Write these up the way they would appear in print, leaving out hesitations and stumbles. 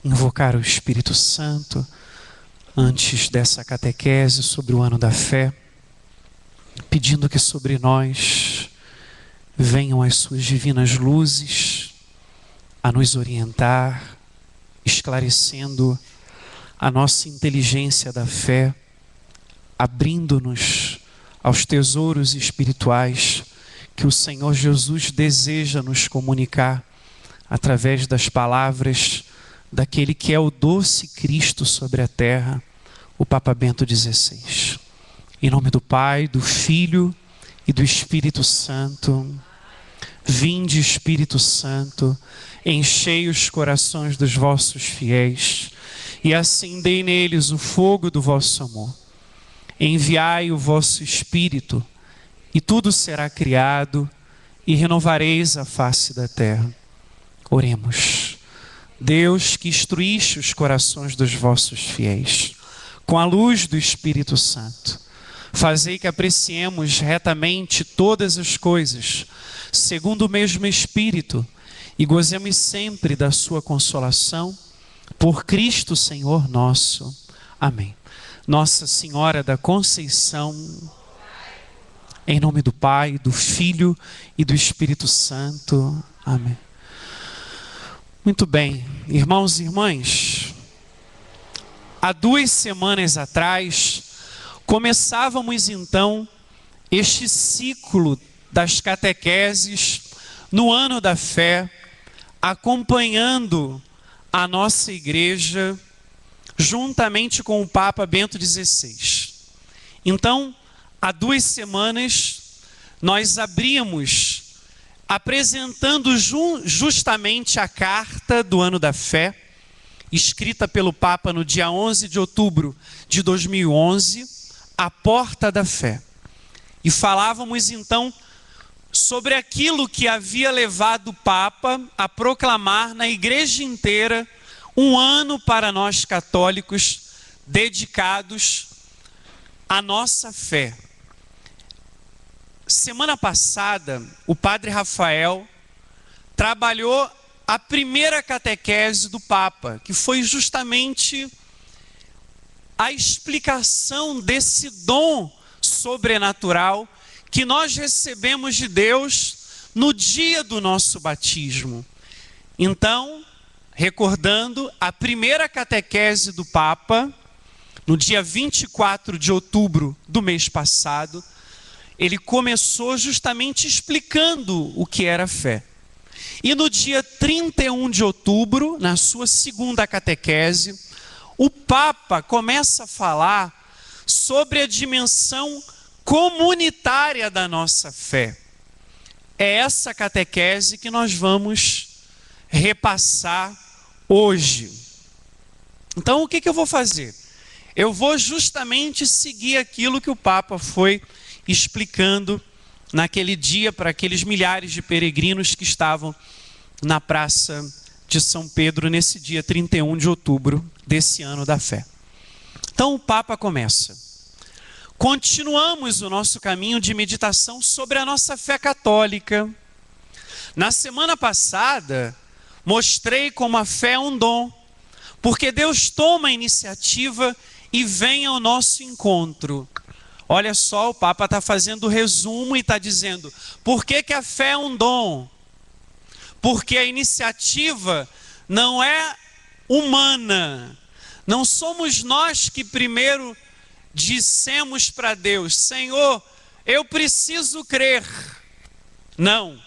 invocar o Espírito Santo antes dessa catequese sobre o ano da fé, pedindo que sobre nós venham as suas divinas luzes a nos orientar, esclarecendo a nossa inteligência da fé, abrindo-nos aos tesouros espirituais que o Senhor Jesus deseja nos comunicar através das palavras daquele que é o doce Cristo sobre a terra, o Papa Bento XVI. Em nome do Pai, do Filho e do Espírito Santo. Vinde, Espírito Santo, enchei os corações dos vossos fiéis e acendei neles o fogo do vosso amor. Enviai o vosso Espírito e tudo será criado e renovareis a face da terra. Oremos. Deus, que instruíste os corações dos vossos fiéis com a luz do Espírito Santo, fazei que apreciemos retamente todas as coisas, segundo o mesmo Espírito, e gozemos sempre da sua consolação, por Cristo Senhor nosso. Amém. Nossa Senhora da Conceição, em nome do Pai, do Filho e do Espírito Santo. Amém. Muito bem, irmãos e irmãs, há 2 semanas atrás, começávamos então este ciclo das catequeses no ano da fé, acompanhando a nossa igreja juntamente com o Papa Bento XVI. Então, há 2 semanas, nós abrimos apresentando justamente a carta do ano da fé, escrita pelo Papa no dia 11 de outubro de 2011, a porta da fé. E falávamos então sobre aquilo que havia levado o Papa a proclamar na igreja inteira um ano para nós católicos dedicados à nossa fé. Semana passada, o Padre Rafael trabalhou a primeira catequese do Papa, que foi justamente a explicação desse dom sobrenatural que nós recebemos de Deus no dia do nosso batismo. Então, recordando a primeira catequese do Papa, no dia 24 de outubro do mês passado, ele começou justamente explicando o que era fé. E no dia 31 de outubro, na sua segunda catequese, o Papa começa a falar sobre a dimensão comunitária da nossa fé. É essa catequese que nós vamos repassar hoje. Então, o que eu vou fazer? Eu vou justamente seguir aquilo que o Papa foi explicando naquele dia para aqueles milhares de peregrinos que estavam na Praça de São Pedro nesse dia 31 de outubro desse ano da fé. Então o Papa começa. Continuamos o nosso caminho de meditação sobre a nossa fé católica. Na semana passada, mostrei como a fé é um dom, porque Deus toma a iniciativa e vem ao nosso encontro. Olha só, o Papa está fazendo o resumo e está dizendo, por que a fé é um dom? Porque a iniciativa não é humana. Não somos nós que primeiro dissemos para Deus, Senhor, eu preciso crer. Não.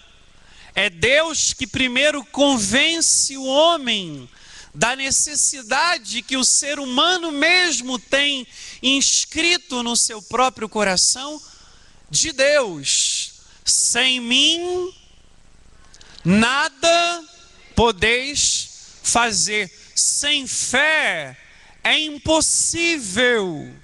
É Deus que primeiro convence o homem da necessidade que o ser humano mesmo tem inscrito no seu próprio coração de Deus. Sem mim, nada podeis fazer. Sem fé, é impossível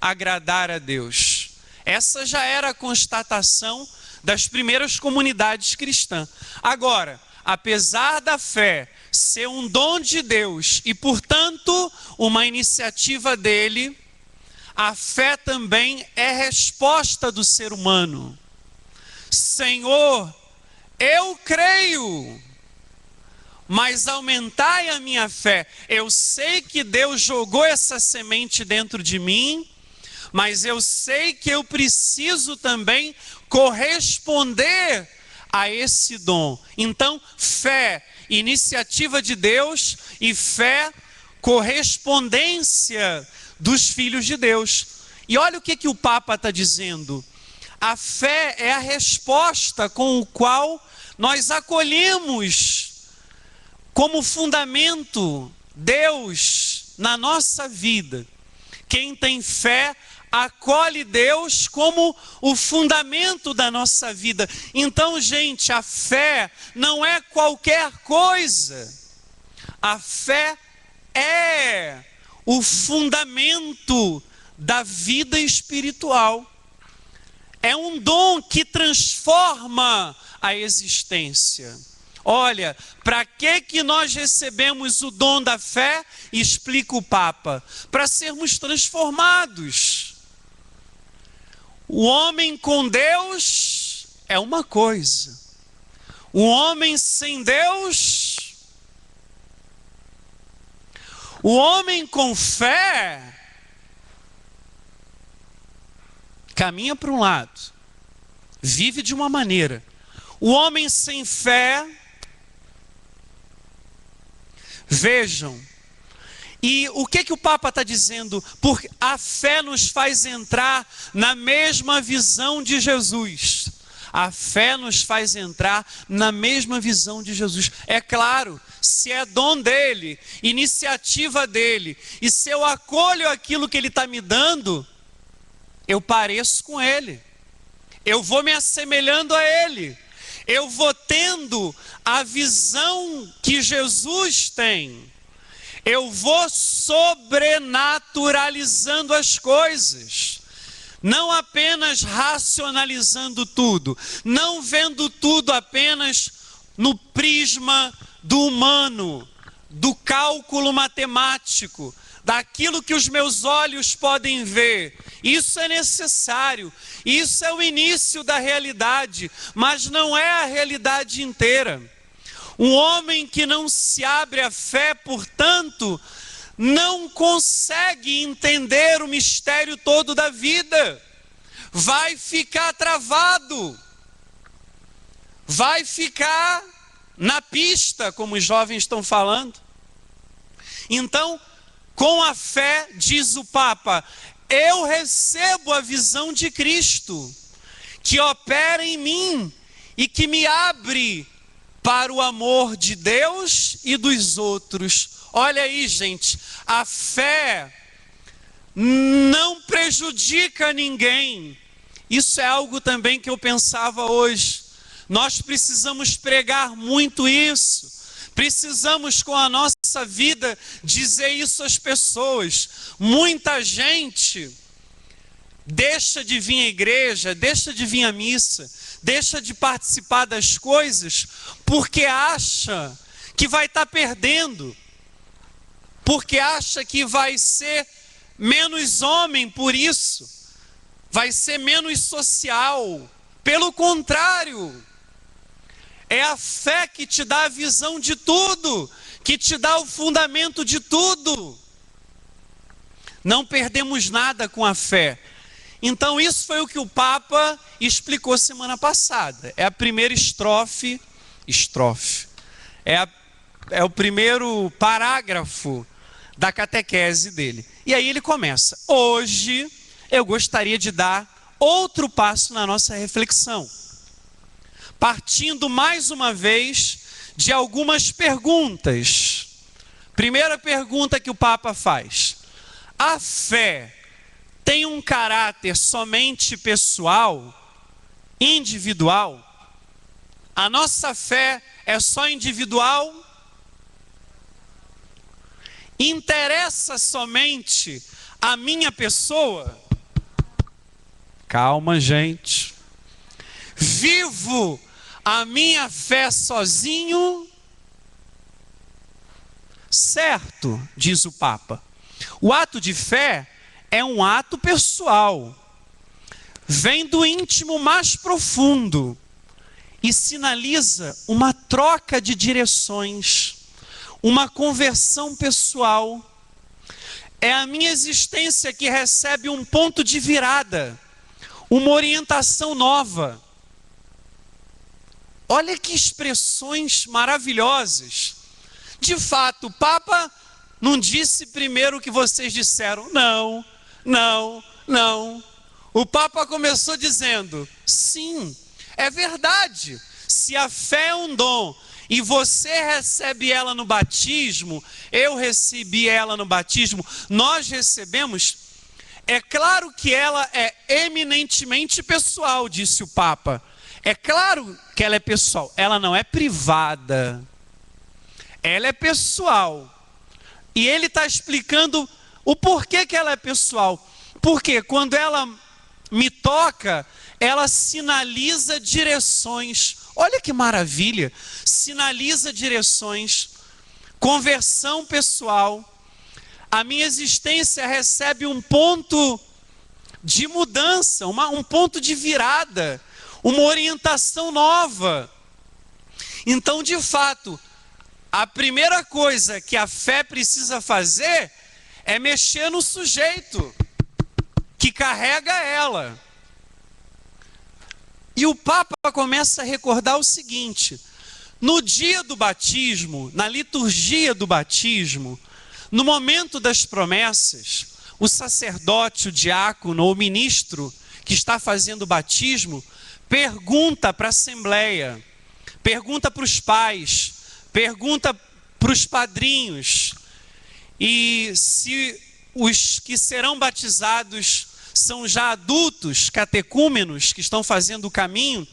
agradar a Deus. Essa já era a constatação das primeiras comunidades cristãs. Agora, apesar da fé ser um dom de Deus e, portanto, uma iniciativa dele, a fé também é resposta do ser humano. Senhor, eu creio. mas aumentai a minha fé. Eu sei que Deus jogou essa semente dentro de mim, mas eu sei que eu preciso também corresponder a esse dom. Então, fé, iniciativa de Deus, e fé, correspondência dos filhos de Deus. E olha o que o Papa está dizendo. A fé é a resposta com o qual nós acolhemos como fundamento Deus na nossa vida. Quem tem fé acolhe Deus como o fundamento da nossa vida. Então, gente, a fé não é qualquer coisa. A fé é o fundamento da vida espiritual. É um dom que transforma a existência. Olha, para que nós recebemos o dom da fé? Explica o Papa. Para sermos transformados. O homem com Deus é uma coisa. O homem sem Deus, o homem com fé, caminha para um lado, vive de uma maneira. O homem sem fé, vejam, e o que o Papa está dizendo? Porque a fé nos faz entrar na mesma visão de Jesus. A fé nos faz entrar na mesma visão de Jesus. É claro, se é dom dele, iniciativa dele, e se eu acolho aquilo que ele está me dando, eu pareço com ele. Eu vou me assemelhando a ele. Eu vou tendo a visão que Jesus tem. Eu vou sobrenaturalizando as coisas. Não apenas racionalizando tudo. Não vendo tudo apenas no prisma do humano, do cálculo matemático, daquilo que os meus olhos podem ver. Isso é necessário. Isso é o início da realidade, mas não é a realidade inteira. Um homem que não se abre à fé, portanto, não consegue entender o mistério todo da vida. Vai ficar travado. Vai ficar na pista, como os jovens estão falando. Então, com a fé, diz o Papa, eu recebo a visão de Cristo, que opera em mim e que me abre para o amor de Deus e dos outros. Olha aí, gente, a fé não prejudica ninguém. Isso é algo também que eu pensava hoje. Nós precisamos pregar muito isso. Precisamos, com a nossa vida, dizer isso às pessoas. Muita gente deixa de vir à igreja, deixa de vir à missa, deixa de participar das coisas, porque acha que vai estar perdendo, porque acha que vai ser menos homem por isso, vai ser menos social. Pelo contrário, é a fé que te dá a visão de tudo, que te dá o fundamento de tudo. Não perdemos nada com a fé. Então isso foi o que o Papa explicou semana passada. É a primeira estrofe. É o primeiro parágrafo da catequese dele. E aí ele começa. Hoje eu gostaria de dar outro passo na nossa reflexão, partindo mais uma vez de algumas perguntas. Primeira pergunta que o Papa faz: a fé tem um caráter somente pessoal, individual? A nossa fé é só individual? Interessa somente a minha pessoa? Calma, gente. Vivo a minha fé sozinho? Certo, diz o Papa. O ato de fé é um ato pessoal. Vem do íntimo mais profundo e sinaliza uma troca de direções. uma conversão pessoal. É a minha existência que recebe um ponto de virada, uma orientação nova. Olha que expressões maravilhosas. De fato, o Papa não disse primeiro o que vocês disseram. Não, não, não. O Papa começou dizendo: sim, é verdade. Se a fé é um dom e você recebe ela no batismo, eu recebi ela no batismo, nós recebemos, é claro que ela é eminentemente pessoal, disse o Papa. É claro que ela é pessoal, ela não é privada, ela é pessoal. E ele está explicando o porquê que ela é pessoal. Porque quando ela me toca, ela sinaliza direções. Olha que maravilha! Sinaliza direções, conversão pessoal. A minha existência recebe um ponto de mudança, um ponto de virada, uma orientação nova. Então, de fato, a primeira coisa que a fé precisa fazer é mexer no sujeito que carrega ela. E o Papa começa a recordar o seguinte: no dia do batismo, na liturgia do batismo, no momento das promessas, o sacerdote, o diácono ou o ministro que está fazendo o batismo pergunta para a assembleia, pergunta para os pais, pergunta para os padrinhos, e se os que serão batizados são já adultos, catecúmenos, que estão fazendo o caminho,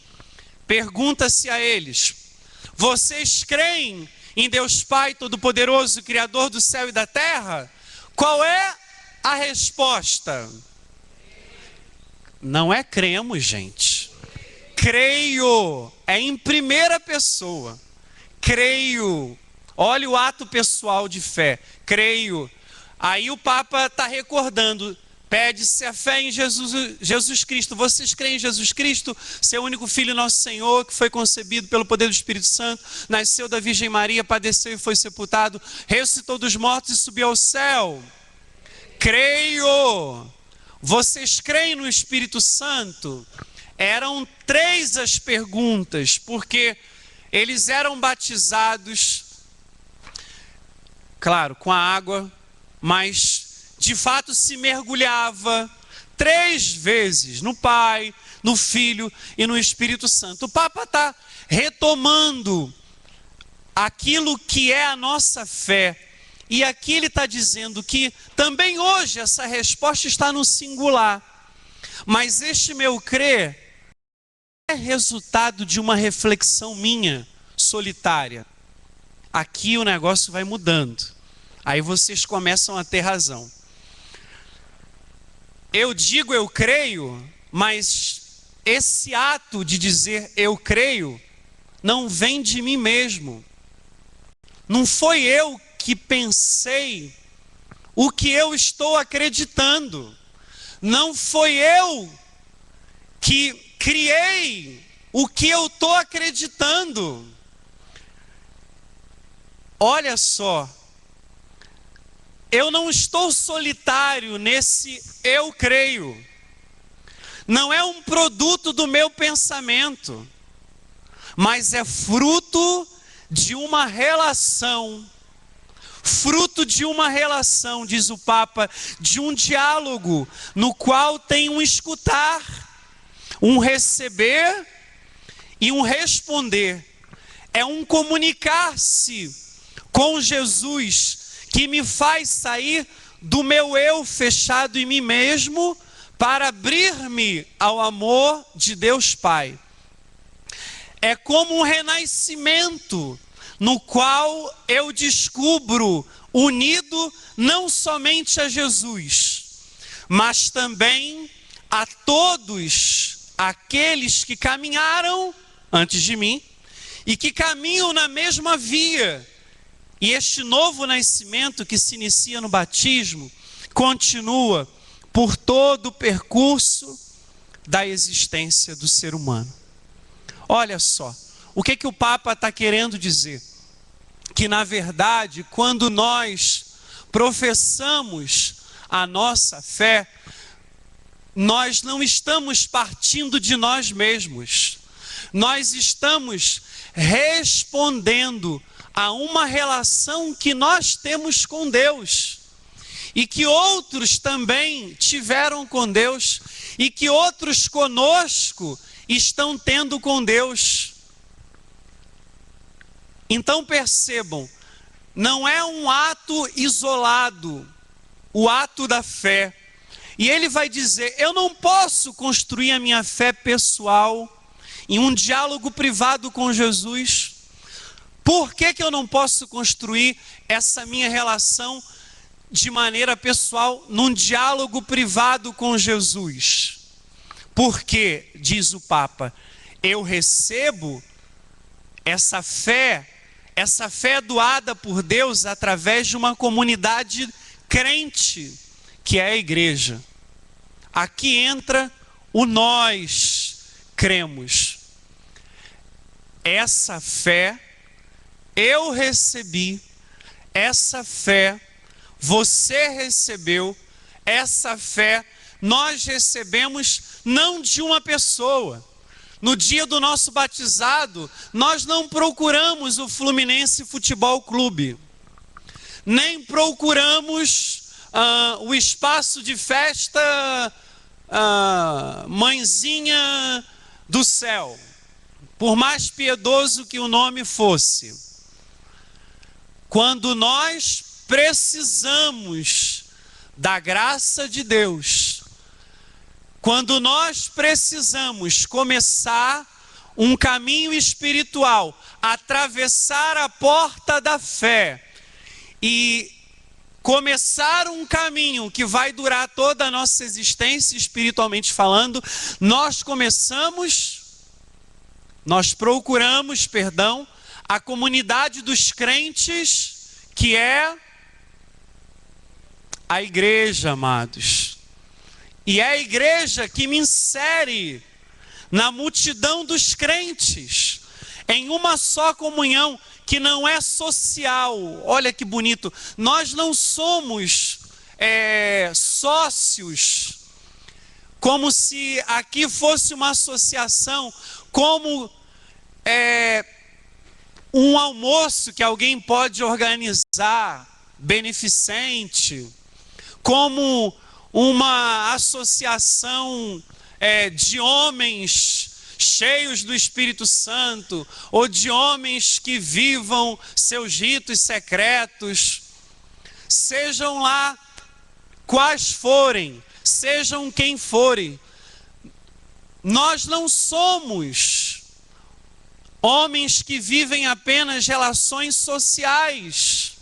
pergunta-se a eles: vocês creem em Deus Pai Todo-Poderoso, Criador do céu e da terra? Qual é a resposta? Não é cremos, gente. Creio, é em primeira pessoa. Creio. Olha o ato pessoal de fé. Creio. Aí o Papa está recordando. Pede-se a fé em Jesus Cristo. Vocês creem em Jesus Cristo, seu único Filho, nosso Senhor, que foi concebido pelo poder do Espírito Santo, nasceu da Virgem Maria, padeceu e foi sepultado, ressuscitou dos mortos e subiu ao céu? Creio. Vocês creem no Espírito Santo? Eram 3 as perguntas, porque eles eram batizados, claro, com a água, mas de fato se mergulhava 3 vezes no Pai, no Filho e no Espírito Santo. O Papa está retomando aquilo que é a nossa fé. E aqui ele está dizendo que também hoje essa resposta está no singular. Mas este meu crer é resultado de uma reflexão minha, solitária. Aqui o negócio vai mudando. Aí vocês começam a ter razão. Eu digo eu creio, mas esse ato de dizer eu creio não vem de mim mesmo. Não foi eu que pensei o que eu estou acreditando. Não foi eu que criei o que eu estou acreditando. Olha só. Eu não estou solitário nesse eu creio. Não é um produto do meu pensamento, mas é fruto de uma relação. Fruto de uma relação, diz o Papa, de um diálogo no qual tem um escutar, um receber e um responder. É um comunicar-se com Jesus que me faz sair do meu eu fechado em mim mesmo para abrir-me ao amor de Deus Pai. É como um renascimento no qual eu descubro unido não somente a Jesus, mas também a todos aqueles que caminharam antes de mim e que caminham na mesma via. E este novo nascimento que se inicia no batismo continua por todo o percurso da existência do ser humano. Olha só, o que o Papa está querendo dizer? que, na verdade, quando nós professamos a nossa fé, nós não estamos partindo de nós mesmos. Nós estamos respondendo a uma relação que nós temos com Deus e que outros também tiveram com Deus e que outros conosco estão tendo com Deus. Então percebam, não é um ato isolado, o ato da fé. E ele vai dizer, eu não posso construir a minha fé pessoal em um diálogo privado com Jesus. Por que eu não posso construir essa minha relação de maneira pessoal num diálogo privado com Jesus? Porque, diz o Papa, eu recebo essa fé doada por Deus através de uma comunidade crente, que é a igreja. Aqui entra o nós cremos. Essa fé eu recebi, essa fé você recebeu, essa fé nós recebemos não de uma pessoa. No dia do nosso batizado, nós não procuramos o Fluminense Futebol Clube, nem procuramos o espaço de festa Mãezinha do Céu, por mais piedoso que o nome fosse. Quando nós precisamos da graça de Deus, quando nós precisamos começar um caminho espiritual, atravessar a porta da fé e começar um caminho que vai durar toda a nossa existência, espiritualmente falando, nós procuramos, a comunidade dos crentes, que é a igreja, amados. E é a igreja que me insere na multidão dos crentes, em uma só comunhão, que não é social. Olha que bonito, nós não somos sócios, como se aqui fosse uma associação, como um almoço que alguém pode organizar, beneficente, como uma associação de homens cheios do Espírito Santo, ou de homens que vivam seus ritos secretos, sejam lá quais forem, sejam quem forem. Nós não somos homens que vivem apenas relações sociais.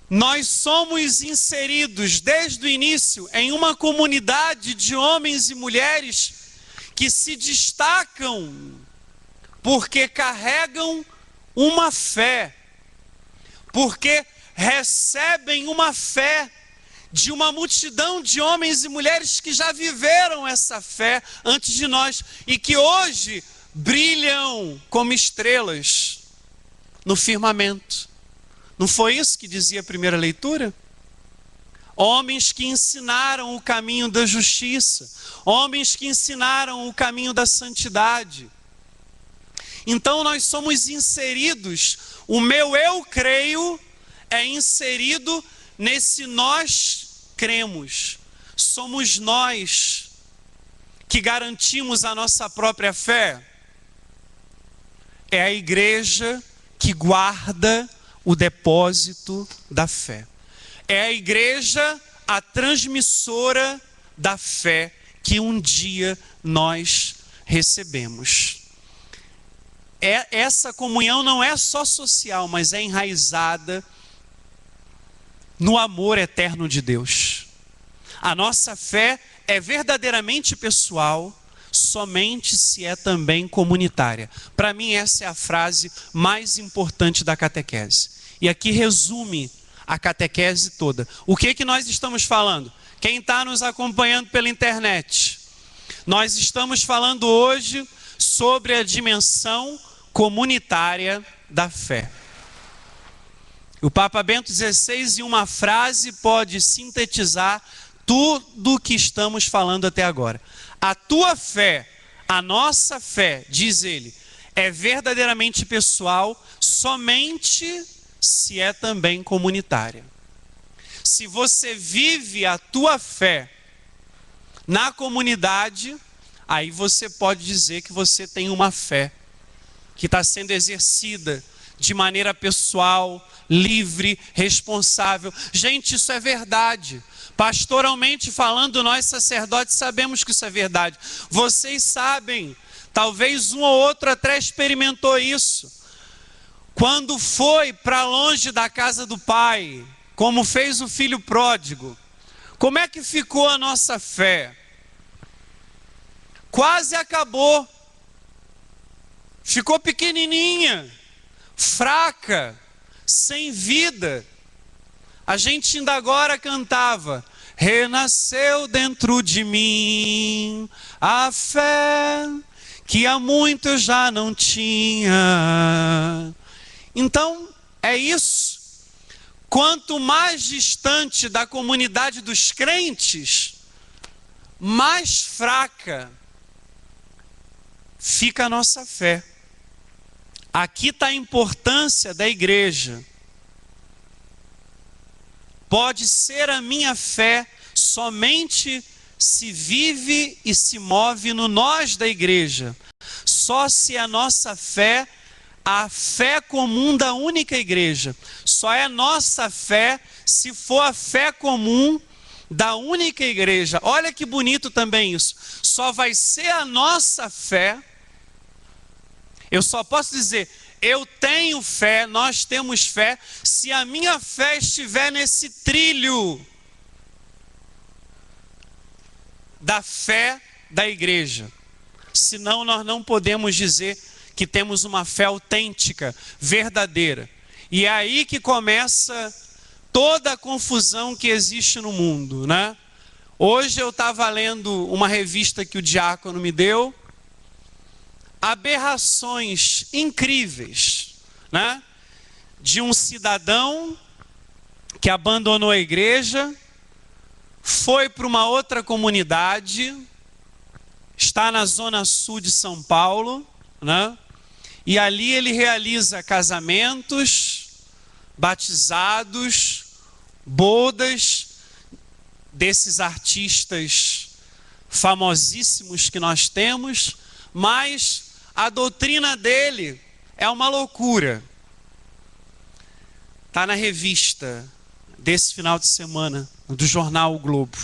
Nós somos inseridos desde o início em uma comunidade de homens e mulheres que se destacam porque carregam uma fé, porque recebem uma fé de uma multidão de homens e mulheres que já viveram essa fé antes de nós e que hoje brilham como estrelas no firmamento. Não foi isso que dizia a primeira leitura? Homens que ensinaram o caminho da justiça, homens que ensinaram o caminho da santidade. Então nós somos inseridos, o meu eu creio é inserido nesse nós cremos. Somos nós que garantimos a nossa própria fé. É a igreja que guarda o depósito da fé. É a igreja a transmissora da fé que um dia nós recebemos. Essa comunhão não é só social, mas é enraizada no amor eterno de Deus. A nossa fé é verdadeiramente pessoal, somente se é também comunitária. Para mim, essa é a frase mais importante da catequese. E aqui resume a catequese toda. O que nós estamos falando? Quem está nos acompanhando pela internet, nós estamos falando hoje sobre a dimensão comunitária da fé. O Papa Bento XVI, em uma frase, pode sintetizar tudo o que estamos falando até agora. A tua fé, a nossa fé, diz ele, é verdadeiramente pessoal somente se é também comunitária. Se você vive a tua fé na comunidade, aí você pode dizer que você tem uma fé que está sendo exercida de maneira pessoal, livre, responsável. Gente, isso é verdade. Pastoralmente falando, nós sacerdotes sabemos que isso é verdade. Vocês sabem, talvez um ou outro até experimentou isso. Quando foi para longe da casa do pai, como fez o filho pródigo, como é que ficou a nossa fé? Quase acabou. Ficou pequenininha, fraca, sem vida. A gente ainda agora cantava: renasceu dentro de mim a fé que há muito eu já não tinha. Então, é isso. Quanto mais distante da comunidade dos crentes, mais fraca fica a nossa fé. Aqui está a importância da igreja. Pode ser a minha fé somente se vive e se move no nós da igreja. Só se a nossa fé, a fé comum da única igreja. Só é nossa fé se for a fé comum da única igreja. Olha que bonito também isso. Só vai ser a nossa fé. Eu só posso dizer, eu tenho fé, nós temos fé, se a minha fé estiver nesse trilho da fé da igreja. Senão nós não podemos dizer que temos uma fé autêntica, verdadeira. E é aí que começa toda a confusão que existe no mundo, né? Hoje eu estava lendo uma revista que o diácono me deu, aberrações incríveis, né? De um cidadão que abandonou a igreja, foi para uma outra comunidade, está na zona sul de São Paulo, né? E ali ele realiza casamentos, batizados, bodas desses artistas famosíssimos que nós temos, mas a doutrina dele é uma loucura. Está na revista desse final de semana, do jornal O Globo.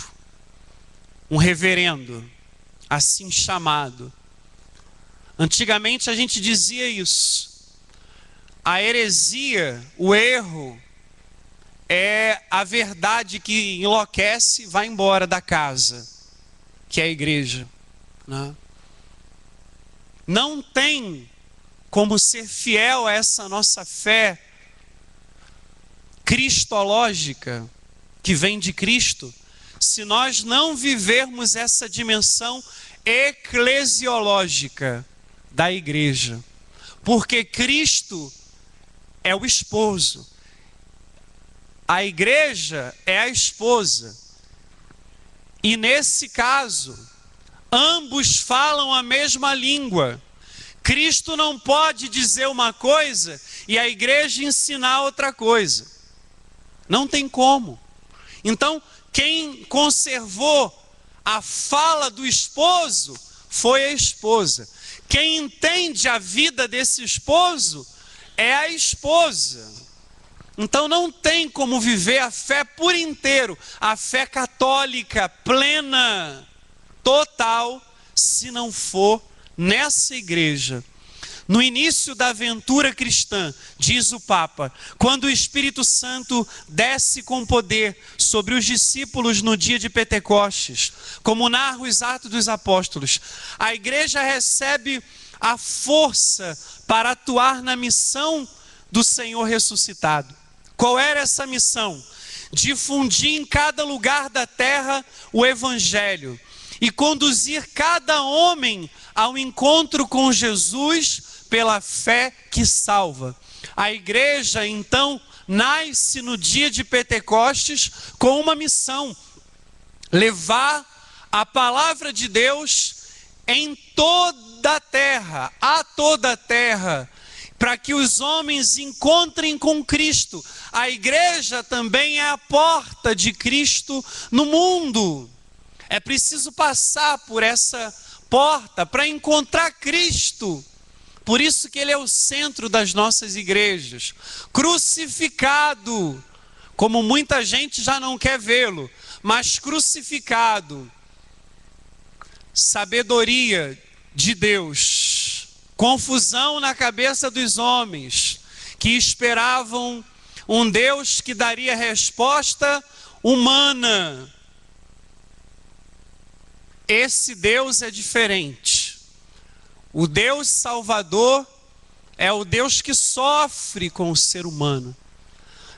Um reverendo, assim chamado. Antigamente a gente dizia isso. A heresia, o erro, é a verdade que enlouquece e vai embora da casa, que é a igreja, né? Não tem como ser fiel a essa nossa fé cristológica, que vem de Cristo, se nós não vivermos essa dimensão eclesiológica da igreja. Porque Cristo é o esposo. A igreja é a esposa. E nesse caso, ambos falam a mesma língua. Cristo não pode dizer uma coisa e a igreja ensinar outra coisa. Não tem como. Então, quem conservou a fala do esposo foi a esposa. Quem entende a vida desse esposo é a esposa. Então não tem como viver a fé por inteiro, a fé católica plena, total, se não for nessa igreja. No início da aventura cristã, diz o Papa, quando o Espírito Santo desce com poder sobre os discípulos no dia de Pentecostes, como narra os Atos dos Apóstolos, a igreja recebe a força para atuar na missão do Senhor ressuscitado. Qual era essa missão? Difundir em cada lugar da terra o Evangelho e conduzir cada homem ao encontro com Jesus pela fé que salva. A igreja, então, nasce no dia de Pentecostes com uma missão: levar a palavra de Deus em toda a terra, a toda a terra, para que os homens encontrem com Cristo. A igreja também é a porta de Cristo no mundo. É preciso passar por essa porta para encontrar Cristo. Por isso que ele é o centro das nossas igrejas. Crucificado, como muita gente já não quer vê-lo, mas crucificado. Sabedoria de Deus, confusão na cabeça dos homens que esperavam um Deus que daria resposta humana. Esse Deus é diferente. O Deus Salvador é o Deus que sofre com o ser humano.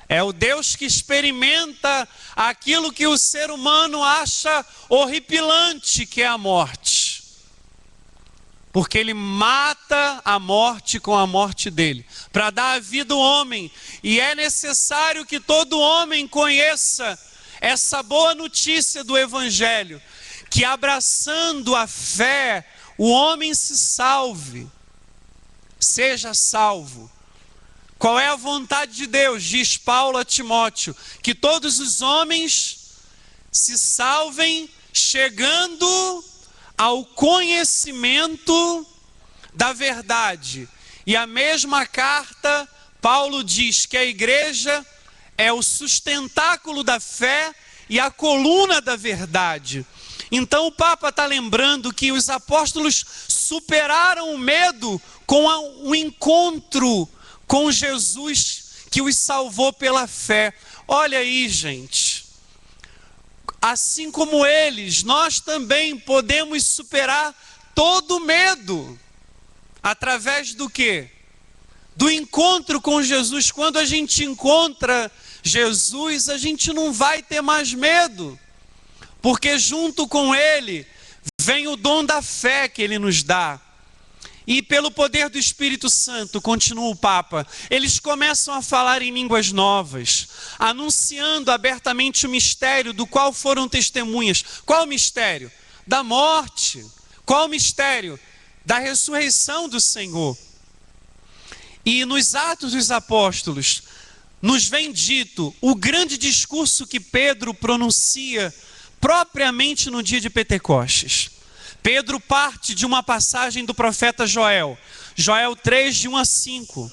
É o Deus que experimenta aquilo que o ser humano acha horripilante, que é a morte. Porque ele mata a morte com a morte dele, para dar a vida ao homem. E é necessário que todo homem conheça essa boa notícia do Evangelho, que abraçando a fé, o homem se salve, seja salvo. Qual é a vontade de Deus? Diz Paulo a Timóteo, que todos os homens se salvem chegando ao conhecimento da verdade. E a mesma carta, Paulo diz que a igreja é o sustentáculo da fé e a coluna da verdade. Então o Papa está lembrando que os apóstolos superaram o medo com o encontro com Jesus que os salvou pela fé. Olha aí, gente. Assim como eles, nós também podemos superar todo medo. Através do quê? Do encontro com Jesus. Quando a gente encontra Jesus, a gente não vai ter mais medo. Porque junto com ele vem o dom da fé que ele nos dá. E pelo poder do Espírito Santo, continua o Papa, eles começam a falar em línguas novas, anunciando abertamente o mistério do qual foram testemunhas. Qual o mistério? Da morte. Qual o mistério? Da ressurreição do Senhor. E nos Atos dos Apóstolos, nos vem dito o grande discurso que Pedro pronuncia propriamente no dia de Pentecostes. Pedro parte de uma passagem do profeta Joel, Joel 3, de 1 a 5,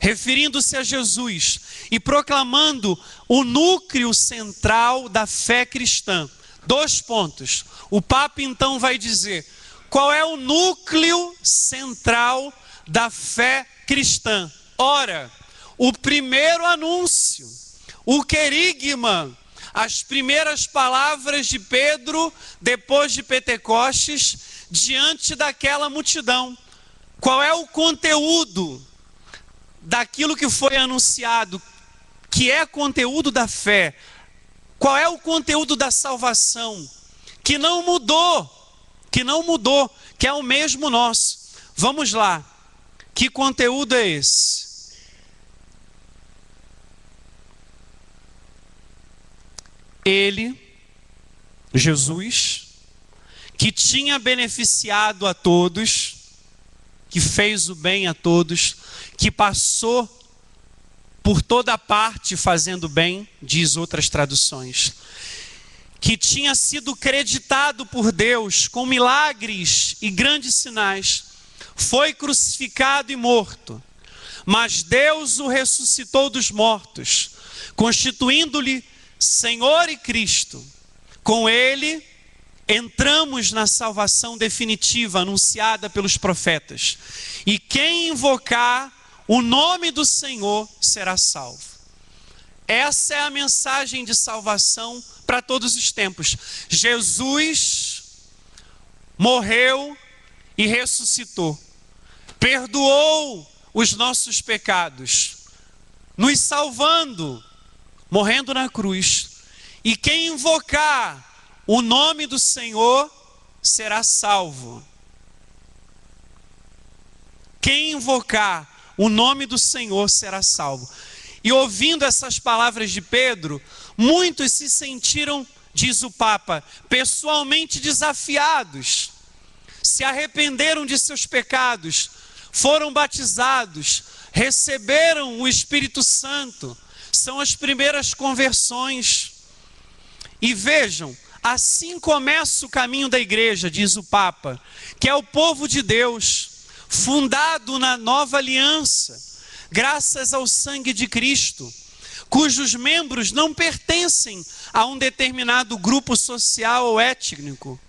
referindo-se a Jesus e proclamando o núcleo central da fé cristã. 2 pontos. O Papa então vai dizer qual é o núcleo central da fé cristã. Ora, o primeiro anúncio, o querigma, as primeiras palavras de Pedro depois de Pentecostes diante daquela multidão. Qual é o conteúdo daquilo que foi anunciado, que é conteúdo da fé? Qual é o conteúdo da salvação? Que não mudou, que é o mesmo nosso. Vamos lá. Que conteúdo é esse? Ele, Jesus, que tinha beneficiado a todos, que fez o bem a todos, que passou por toda parte fazendo bem, diz outras traduções, que tinha sido creditado por Deus com milagres e grandes sinais, foi crucificado e morto, mas Deus o ressuscitou dos mortos, constituindo-lhe Senhor e Cristo. Com ele entramos na salvação definitiva anunciada pelos profetas. E quem invocar o nome do Senhor será salvo. Essa é a mensagem de salvação para todos os tempos. Jesus morreu e ressuscitou. Perdoou os nossos pecados, nos salvando, morrendo na cruz. E quem invocar o nome do Senhor será salvo. Quem invocar o nome do Senhor será salvo. E ouvindo essas palavras de Pedro, muitos se sentiram, diz o Papa, pessoalmente desafiados, se arrependeram de seus pecados, foram batizados, receberam o Espírito Santo, são as primeiras conversões. E vejam, assim começa o caminho da igreja, diz o Papa, que é o povo de Deus, fundado na nova aliança, graças ao sangue de Cristo, cujos membros não pertencem a um determinado grupo social ou étnico,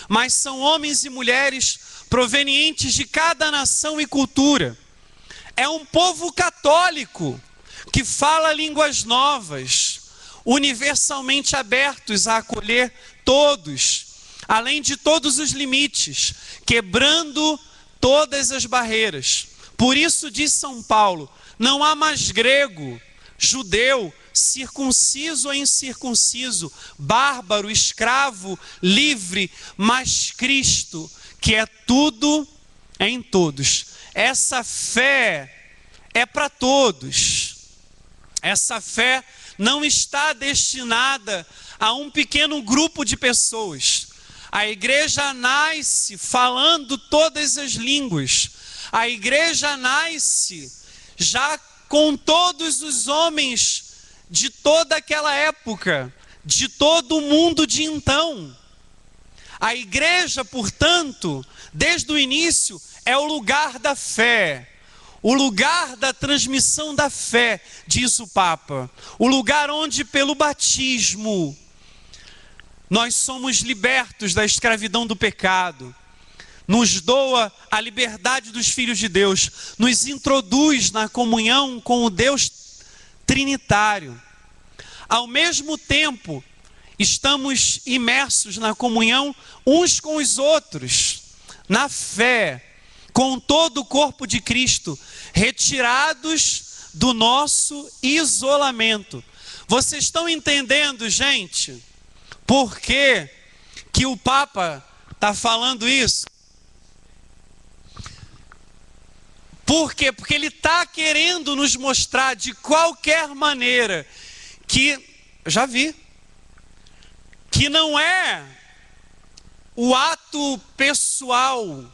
mas são homens e mulheres provenientes de cada nação e cultura. É um povo católico que fala línguas novas, universalmente abertos a acolher todos, além de todos os limites, quebrando todas as barreiras. Por isso diz São Paulo, não há mais grego, judeu, circunciso ou incircunciso, bárbaro, escravo, livre, mas Cristo, que é tudo em todos. Essa fé é para todos. Essa fé não está destinada a um pequeno grupo de pessoas. A igreja nasce falando todas as línguas. A igreja nasce já com todos os homens de toda aquela época, de todo o mundo de então. A igreja, portanto, desde o início, é o lugar da fé, o lugar da transmissão da fé, diz o Papa. O lugar onde, pelo batismo, nós somos libertos da escravidão do pecado, nos doa a liberdade dos filhos de Deus, nos introduz na comunhão com o Deus trinitário. Ao mesmo tempo, estamos imersos na comunhão uns com os outros, na fé, com todo o corpo de Cristo, retirados do nosso isolamento. Vocês estão entendendo, gente, por que que o Papa está falando isso? Por quê? Porque ele está querendo nos mostrar de qualquer maneira que, já vi, que não é o ato pessoal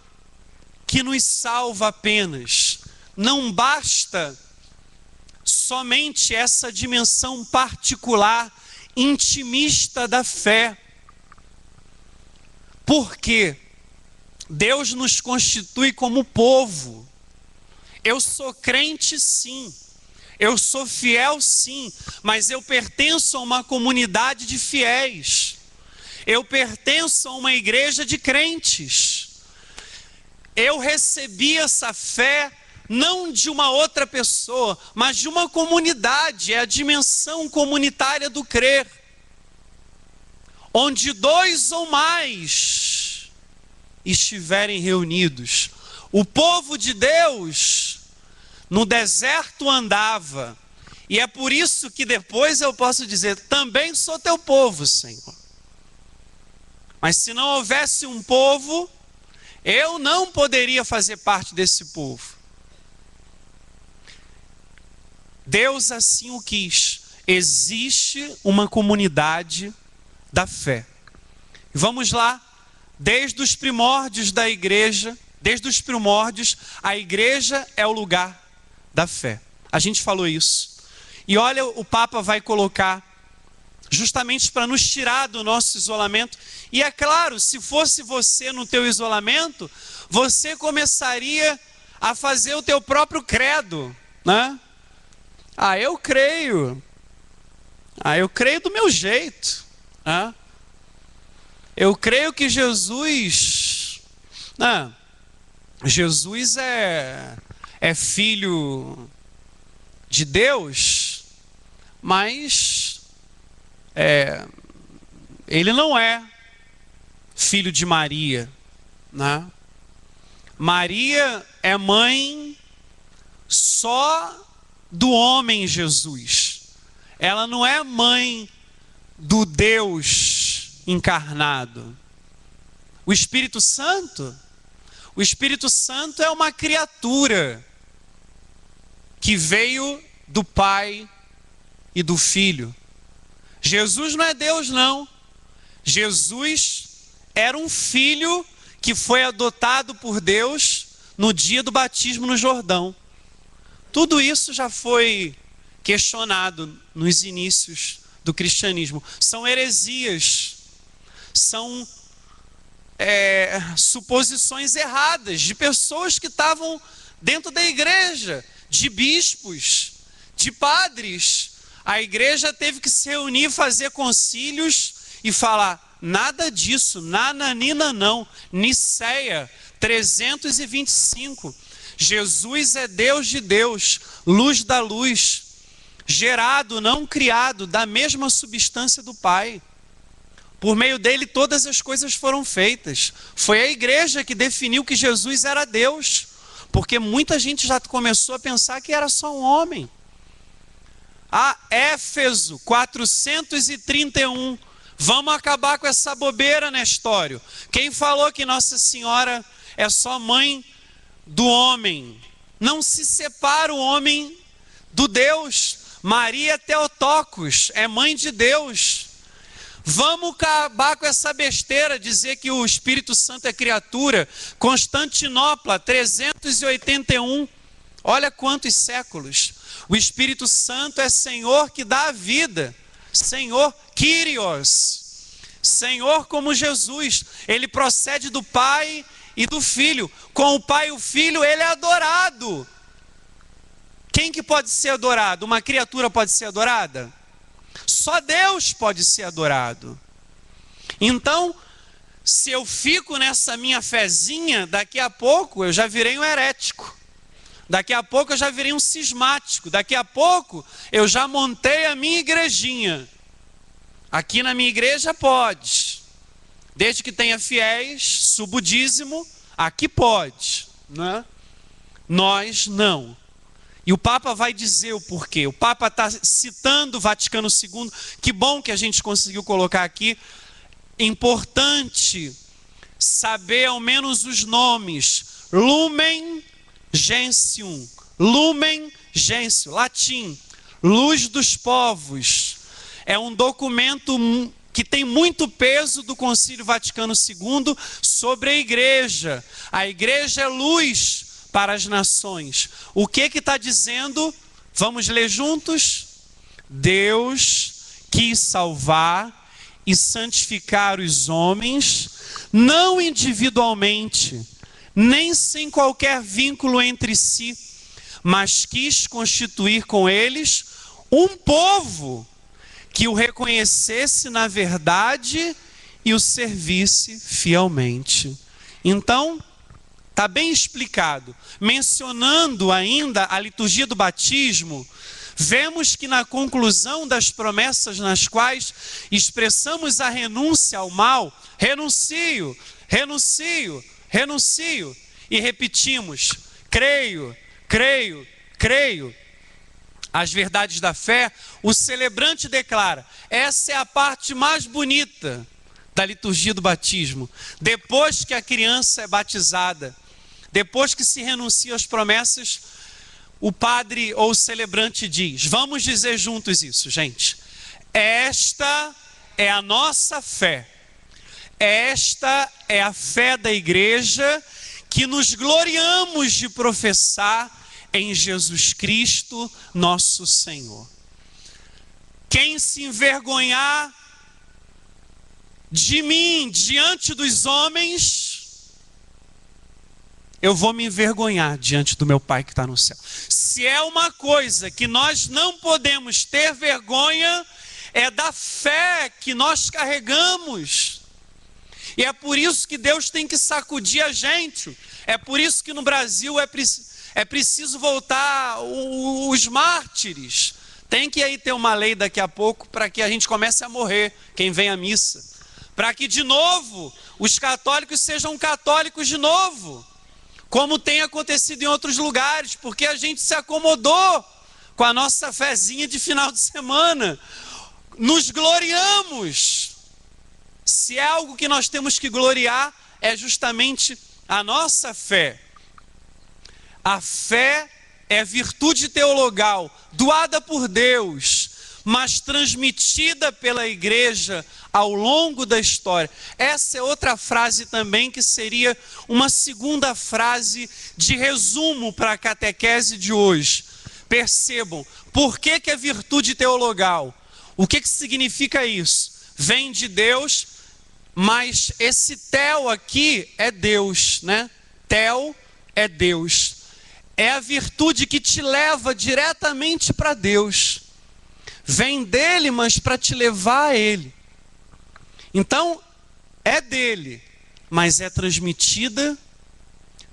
que nos salva apenas. Não basta somente essa dimensão particular, intimista da fé. Porque Deus nos constitui como povo. Eu sou crente, sim. Eu sou fiel, sim. Mas eu pertenço a uma comunidade de fiéis. Eu pertenço a uma igreja de crentes. Eu recebi essa fé não de uma outra pessoa, mas de uma comunidade. É a dimensão comunitária do crer. Onde dois ou mais estiverem reunidos. O povo de Deus no deserto andava, e é por isso que depois eu posso dizer, também sou teu povo, Senhor. Mas se não houvesse um povo, eu não poderia fazer parte desse povo. Deus assim o quis. Existe uma comunidade da fé. Vamos lá, desde os primórdios da igreja, desde os primórdios, a igreja é o lugar da fé. A gente falou isso. E olha, o Papa vai colocar, justamente para nos tirar do nosso isolamento. E é claro, se fosse você no teu isolamento, você começaria a fazer o teu próprio credo, né? Eu creio. Eu creio do meu jeito. Eu creio que Jesus é filho de Deus, mas ele não é filho de Maria, né? Maria é mãe só do homem Jesus. Ela não é mãe do Deus encarnado. O Espírito Santo é uma criatura que veio do Pai e do Filho. Jesus não é Deus, não. Jesus era um filho que foi adotado por Deus no dia do batismo no Jordão. Tudo isso já foi questionado nos inícios do cristianismo. São heresias, são suposições erradas de pessoas que estavam dentro da igreja, de bispos, de padres. A igreja teve que se reunir, fazer concílios e falar: nada disso, nananina não. Nicéia 325. Jesus é Deus de Deus, luz da luz, gerado, não criado, da mesma substância do Pai. Por meio dele todas as coisas foram feitas. Foi a igreja que definiu que Jesus era Deus, porque muita gente já começou a pensar que era só um homem. Éfeso 431. Vamos acabar com essa bobeira, Nestório. Quem falou que Nossa Senhora é só mãe do homem? Não se separa o homem do Deus. Maria é Theotokos, é mãe de Deus. Vamos acabar com essa besteira, dizer que o Espírito Santo é criatura. Constantinopla 381. Olha quantos séculos. O Espírito Santo é Senhor que dá a vida. Senhor, Kyrios. Senhor como Jesus. Ele procede do Pai e do Filho. Com o Pai e o Filho, ele é adorado. Quem que pode ser adorado? Uma criatura pode ser adorada? Só Deus pode ser adorado. Então, se eu fico nessa minha fezinha, daqui a pouco eu já virei um herético. Daqui a pouco eu já virei um cismático. Daqui a pouco eu já montei a minha igrejinha. Aqui na minha igreja pode. Desde que tenha fiéis, subo o dízimo, aqui pode, né? Nós não. E o Papa vai dizer o porquê. O Papa está citando o Vaticano II. Que bom que a gente conseguiu colocar aqui. Importante saber ao menos os nomes. Lumen Gentium. Lumen Gentium, latim. Luz dos povos. É um documento que tem muito peso do Concílio Vaticano II sobre a igreja. A igreja é luz para as nações. O que está dizendo? Vamos ler juntos? Deus quis salvar e santificar os homens, não individualmente, nem sem qualquer vínculo entre si, mas quis constituir com eles um povo que o reconhecesse na verdade e o servisse fielmente. Então, está bem explicado. Mencionando ainda a liturgia do batismo, vemos que na conclusão das promessas nas quais expressamos a renúncia ao mal, renuncio, renuncio, renuncio, e repetimos, creio, creio, creio, as verdades da fé, o celebrante declara: essa é a parte mais bonita da liturgia do batismo. Depois que a criança é batizada, depois que se renuncia às promessas, o padre ou o celebrante diz, vamos dizer juntos isso, gente. Esta é a nossa fé. Esta é a fé da igreja que nos gloriamos de professar em Jesus Cristo, nosso Senhor. Quem se envergonhar de mim diante dos homens, eu vou me envergonhar diante do meu Pai que está no céu. Se é uma coisa que nós não podemos ter vergonha, é da fé que nós carregamos. E é por isso que Deus tem que sacudir a gente. É por isso que no Brasil é preciso voltar os mártires. Tem que aí ter uma lei daqui a pouco para que a gente comece a morrer, quem vem à missa. Para que de novo os católicos sejam católicos de novo. Como tem acontecido em outros lugares, porque a gente se acomodou com a nossa fezinha de final de semana. Nos gloriamos. Se é algo que nós temos que gloriar, é justamente a nossa fé. A fé é virtude teologal, doada por Deus, mas transmitida pela igreja ao longo da história. Essa é outra frase também que seria uma segunda frase de resumo para a catequese de hoje. Percebam, por que é virtude teologal? O que significa isso? Vem de Deus, mas esse tel aqui é Deus, né? Tel é Deus. É a virtude que te leva diretamente para Deus. Vem dele, mas para te levar a ele. Então, é dele, mas é transmitida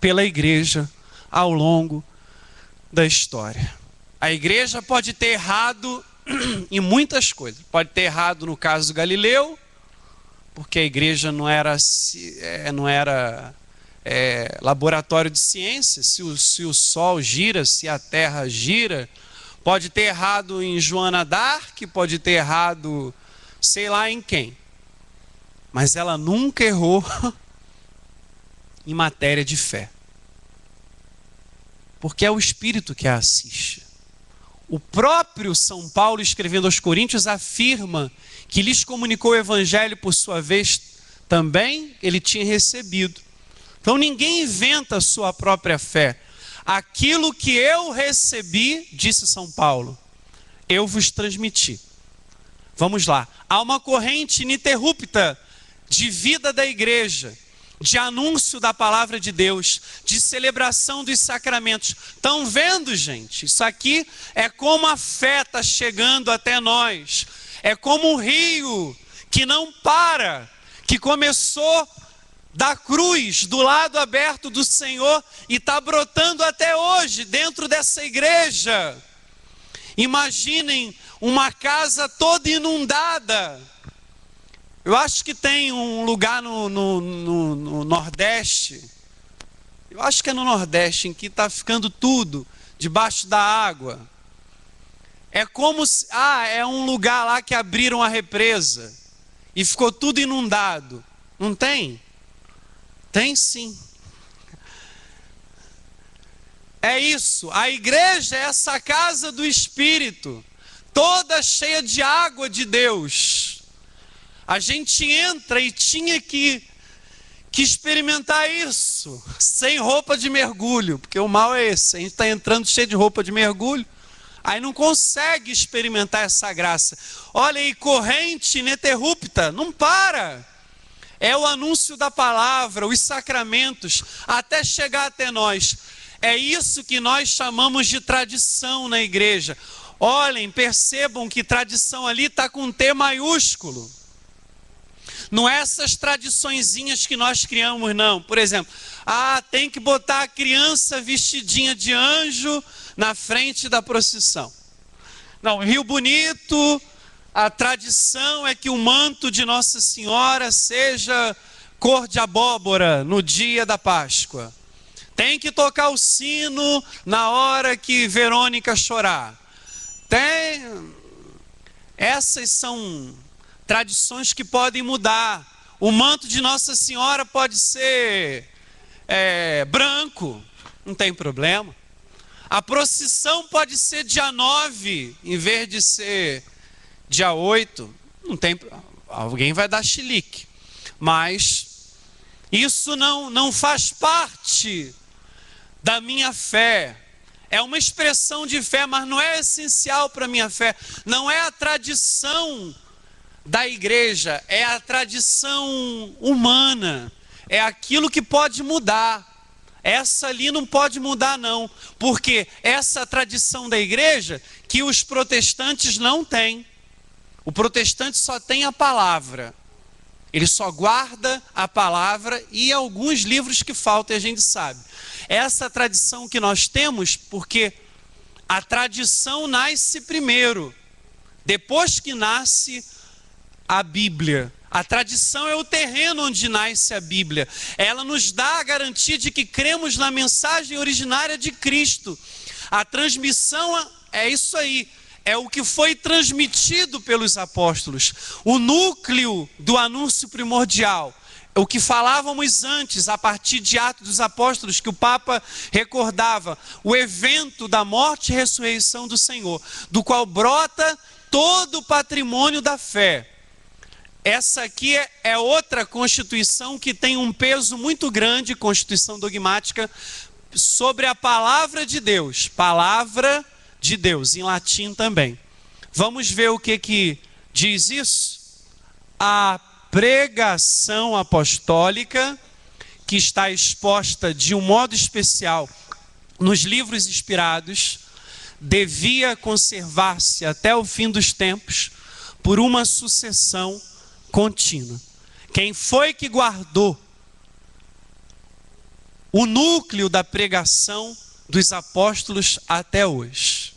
pela igreja ao longo da história. A igreja pode ter errado em muitas coisas. Pode ter errado no caso do Galileu, porque a igreja não era laboratório de ciência, se o sol gira, se a terra gira. Pode ter errado em Joana d'Arc, pode ter errado sei lá em quem. Mas ela nunca errou em matéria de fé. Porque é o Espírito que a assiste. O próprio São Paulo, escrevendo aos Coríntios, afirma que lhes comunicou o Evangelho por sua vez também, ele tinha recebido. Então ninguém inventa a sua própria fé. Aquilo que eu recebi, disse São Paulo, eu vos transmiti. Vamos lá. Há uma corrente ininterrupta de vida da igreja, de anúncio da palavra de Deus, de celebração dos sacramentos. Estão vendo, gente? Isso aqui é como a fé está chegando até nós. É como um rio que não para, que começou da cruz, do lado aberto do Senhor, e está brotando até hoje dentro dessa igreja. Imaginem uma casa toda inundada. Eu acho que tem um lugar no Nordeste, eu acho que é no Nordeste, em que está ficando tudo debaixo da água. É como se, é um lugar lá que abriram a represa e ficou tudo inundado. Não tem? Tem sim. É isso, a igreja é essa casa do Espírito, toda cheia de água de Deus. A gente entra e tinha que experimentar isso, sem roupa de mergulho, porque o mal é esse, a gente está entrando cheio de roupa de mergulho, aí não consegue experimentar essa graça. Olha aí, corrente ininterrupta, não para. É o anúncio da palavra, os sacramentos, até chegar até nós. É isso que nós chamamos de tradição na igreja. Olhem, percebam que tradição ali está com T maiúsculo. Não é essas tradiçõezinhas que nós criamos, não. Por exemplo, tem que botar a criança vestidinha de anjo na frente da procissão. Não, Rio Bonito, a tradição é que o manto de Nossa Senhora seja cor de abóbora no dia da Páscoa. Tem que tocar o sino na hora que Verônica chorar. Essas são tradições que podem mudar. O manto de Nossa Senhora pode ser branco, não tem problema. A procissão pode ser dia 9, em vez de ser dia 8, não tem, alguém vai dar chilique. Mas isso não faz parte da minha fé. É uma expressão de fé, mas não é essencial para a minha fé. Não é a tradição da igreja, é a tradição humana. É aquilo que pode mudar. Essa ali não pode mudar não, porque essa tradição da igreja que os protestantes não têm. O protestante só tem a palavra. Ele só guarda a palavra e alguns livros que faltam, a gente sabe. Essa tradição que nós temos, porque a tradição nasce primeiro, depois que nasce a Bíblia. A tradição é o terreno onde nasce a Bíblia. Ela nos dá a garantia de que cremos na mensagem originária de Cristo. A transmissão é isso aí. É o que foi transmitido pelos apóstolos. O núcleo do anúncio primordial. O que falávamos antes, a partir de Atos dos Apóstolos, que o Papa recordava. O evento da morte e ressurreição do Senhor, do qual brota todo o patrimônio da fé. Essa aqui é outra constituição que tem um peso muito grande, constituição dogmática, sobre a palavra de Deus. Palavra de Deus, em latim também. Vamos ver o que diz isso? A pregação apostólica, que está exposta de um modo especial nos livros inspirados, devia conservar-se até o fim dos tempos por uma sucessão contínua. Quem foi que guardou o núcleo da pregação dos apóstolos até hoje?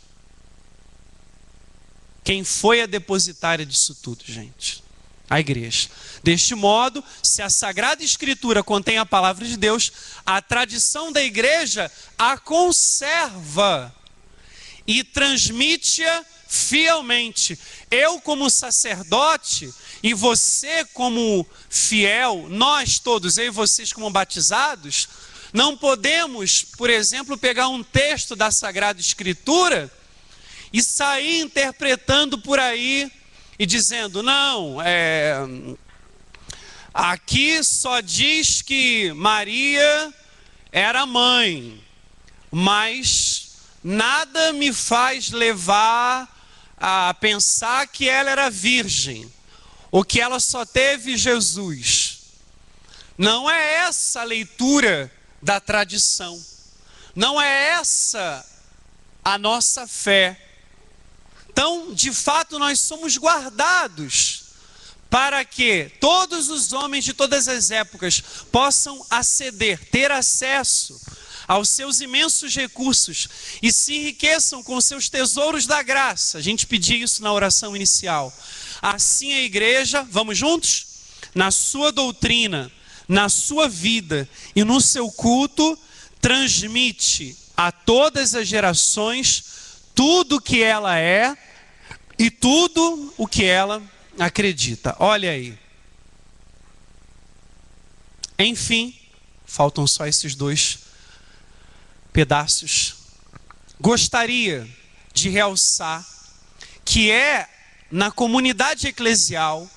Quem foi a depositária disso tudo, gente? A igreja. Deste modo, se a Sagrada Escritura contém a palavra de Deus, a tradição da igreja a conserva e transmite-a fielmente. Eu, como sacerdote, e você, como fiel, nós todos, eu e vocês, como batizados, não podemos, por exemplo, pegar um texto da Sagrada Escritura e sair interpretando por aí e dizendo, não, aqui só diz que Maria era mãe, mas nada me faz levar a pensar que ela era virgem, ou que ela só teve Jesus. Não é essa a leitura da tradição, não é essa a nossa fé. Então, de fato, nós somos guardados para que todos os homens de todas as épocas possam aceder, ter acesso aos seus imensos recursos e se enriqueçam com seus tesouros da graça. A gente pedia isso na oração inicial. Assim a igreja, vamos juntos? Na sua doutrina, na sua vida e no seu culto, transmite a todas as gerações tudo o que ela é e tudo o que ela acredita. Olha aí. Enfim, faltam só esses dois pedaços. Gostaria de realçar que é na comunidade eclesial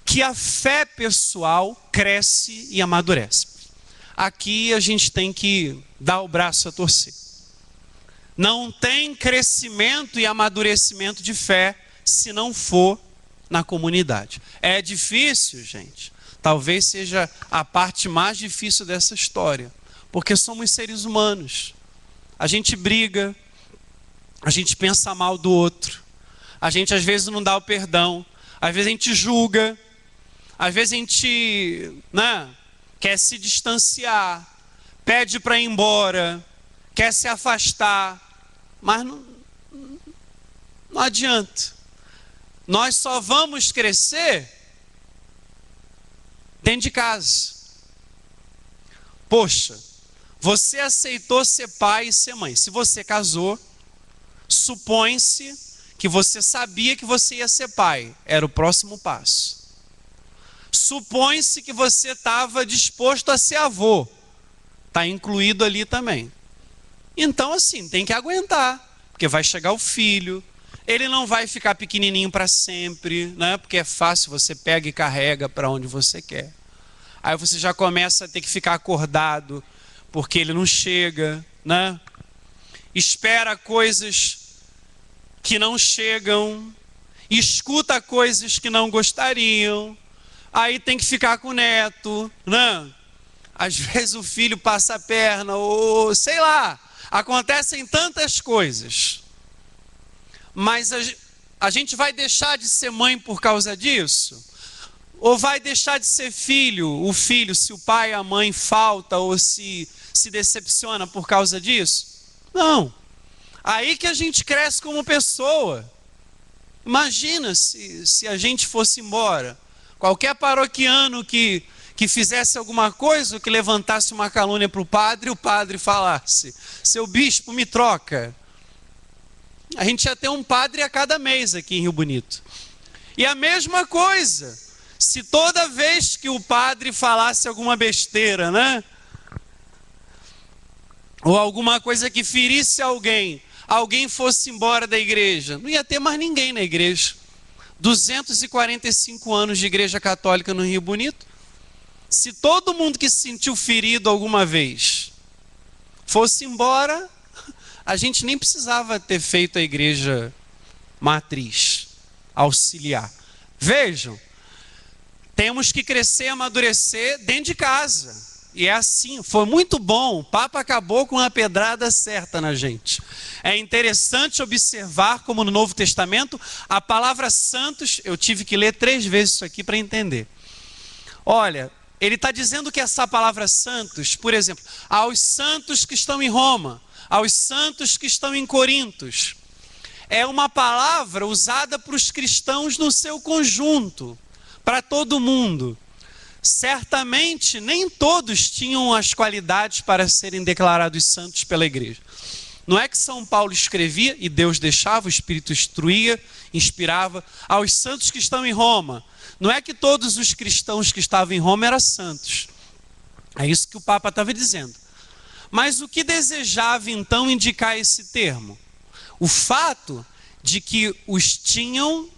que a fé pessoal cresce e amadurece. Aqui a gente tem que dar o braço a torcer. Não tem crescimento e amadurecimento de fé se não for na comunidade. É difícil, gente. Talvez seja a parte mais difícil dessa história. Porque somos seres humanos. A gente briga, a gente pensa mal do outro, a gente às vezes não dá o perdão, às vezes a gente julga, às vezes a gente quer se distanciar, pede para ir embora, quer se afastar, mas não adianta. Nós só vamos crescer dentro de casa. Poxa, você aceitou ser pai e ser mãe. Se você casou, supõe-se que você sabia que você ia ser pai. Era o próximo passo. Supõe-se que você estava disposto a ser avô. Está incluído ali também. Então, assim, tem que aguentar. Porque vai chegar o filho. Ele não vai ficar pequenininho para sempre, né? Porque é fácil, você pega e carrega para onde você quer. Aí você já começa a ter que ficar acordado, porque ele não chega, né? Espera coisas que não chegam, escuta coisas que não gostariam, aí tem que ficar com o neto, né? Às vezes o filho passa a perna, ou sei lá, acontecem tantas coisas. Mas a gente vai deixar de ser mãe por causa disso? Ou vai deixar de ser filho, o filho, se o pai e a mãe faltam ou se decepciona por causa disso? Não. Aí que a gente cresce como pessoa. Imagina se a gente fosse embora. Qualquer paroquiano que fizesse alguma coisa, que levantasse uma calúnia para o padre falasse, seu bispo, me troca. A gente ia ter um padre a cada mês aqui em Rio Bonito. E a mesma coisa, se toda vez que o padre falasse alguma besteira, né? Ou alguma coisa que ferisse alguém, alguém fosse embora da igreja, não ia ter mais ninguém na igreja. 245 anos de igreja católica no Rio Bonito. Se todo mundo que se sentiu ferido alguma vez fosse embora, a gente nem precisava ter feito a igreja matriz, auxiliar. Vejam, temos que crescer e amadurecer dentro de casa. E é assim, foi muito bom. O Papa acabou com uma pedrada certa na gente. É interessante observar como no Novo Testamento, a palavra santos, eu tive que ler 3 vezes isso aqui para entender. Olha, ele está dizendo que essa palavra santos, por exemplo, aos santos que estão em Roma, aos santos que estão em Corintos, é uma palavra usada para os cristãos no seu conjunto, para todo mundo. Certamente nem todos tinham as qualidades para serem declarados santos pela igreja. Não é que São Paulo escrevia e Deus deixava, o Espírito instruía, inspirava aos santos que estão em Roma. Não é que todos os cristãos que estavam em Roma eram santos. É isso que o Papa estava dizendo. Mas o que desejava então indicar esse termo? O fato de que os tinham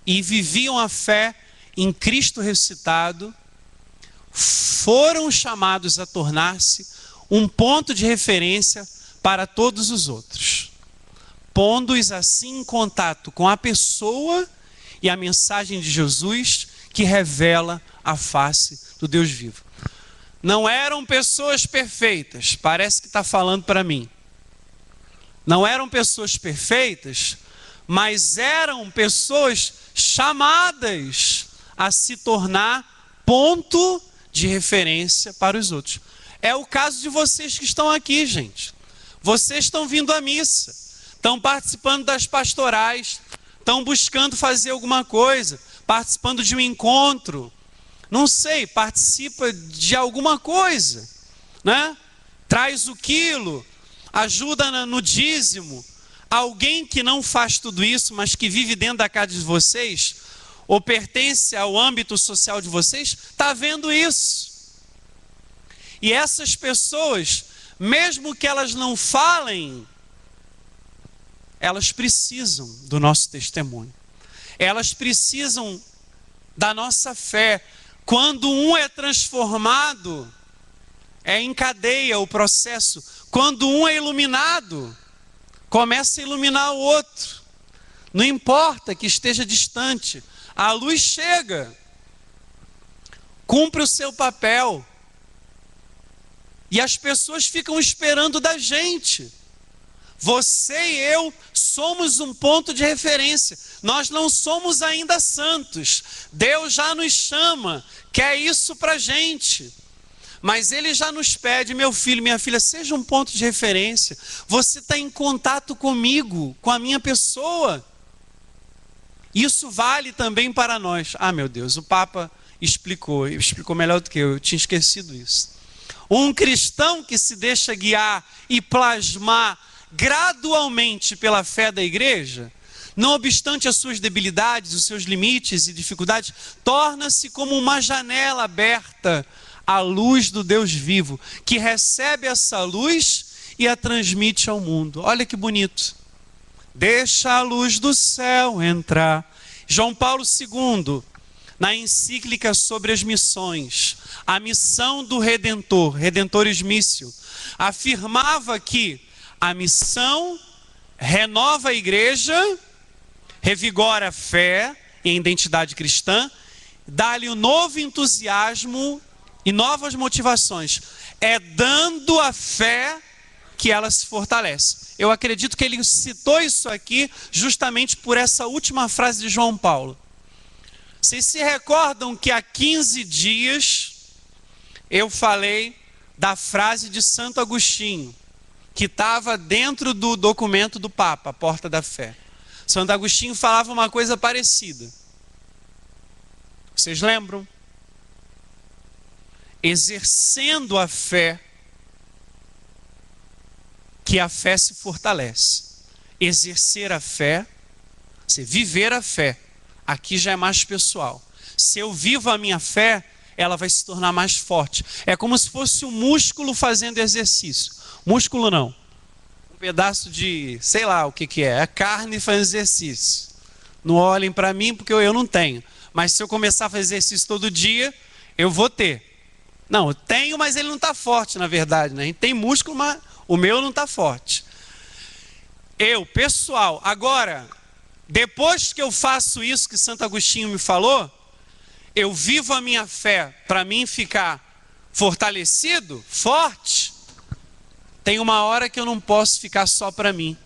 e viviam a fé em Cristo ressuscitado, foram chamados a tornar-se um ponto de referência para todos os outros, pondo-os assim em contato com a pessoa e a mensagem de Jesus que revela a face do Deus vivo. Não eram pessoas perfeitas, parece que está falando para mim. Não eram pessoas perfeitas, mas eram pessoas chamadas a se tornar ponto de referência para os outros. É o caso de vocês que estão aqui, gente. Vocês estão vindo à missa, estão participando das pastorais, estão buscando fazer alguma coisa, participando de um encontro, não sei, participa de alguma coisa, né? Traz o quilo, ajuda no dízimo. Alguém que não faz tudo isso, mas que vive dentro da casa de vocês, ou pertence ao âmbito social de vocês, está vendo isso. E essas pessoas, mesmo que elas não falem, elas precisam do nosso testemunho. Elas precisam da nossa fé. Quando um é transformado, em cadeia o processo. Quando um é iluminado, começa a iluminar o outro. Não importa que esteja distante, a luz chega, cumpre o seu papel, e as pessoas ficam esperando da gente. Você e eu somos um ponto de referência. Nós não somos ainda santos. Deus já nos chama, quer isso para a gente. Mas Ele já nos pede, meu filho, minha filha, seja um ponto de referência. Você está em contato comigo, com a minha pessoa. Isso vale também para nós. Ah, meu Deus, o Papa explicou melhor do que eu tinha esquecido isso. Um cristão que se deixa guiar e plasmar gradualmente pela fé da igreja, não obstante as suas debilidades, os seus limites e dificuldades, torna-se como uma janela aberta à luz do Deus vivo, que recebe essa luz e a transmite ao mundo. Olha que bonito. Deixa a luz do céu entrar. João Paulo II, na encíclica sobre as missões, a missão do Redentor, Redemptoris Missio, afirmava que a missão renova a igreja, revigora a fé e a identidade cristã, dá-lhe um novo entusiasmo e novas motivações. É dando a fé que ela se fortalece. Eu acredito que ele citou isso aqui justamente por essa última frase de João Paulo. Vocês se recordam que há 15 dias eu falei da frase de Santo Agostinho, que estava dentro do documento do Papa, a Porta da Fé. Santo Agostinho falava uma coisa parecida. Vocês lembram? Exercendo a fé, que a fé se fortalece. Exercer a fé, viver a fé, aqui já é mais pessoal. Se eu vivo a minha fé, ela vai se tornar mais forte. É como se fosse um músculo fazendo exercício. Músculo não, pedaço de, sei lá o que que é carne fazendo exercício. Não olhem para mim porque eu não tenho. Mas se eu começar a fazer exercício todo dia, eu vou ter. Não, eu tenho, mas ele não está forte, na verdade, né? A gente tem músculo, mas o meu não está forte. Pessoal, agora, depois que eu faço isso que Santo Agostinho me falou, eu vivo a minha fé para mim ficar fortalecido, forte. Tem uma hora que eu não posso ficar só para mim.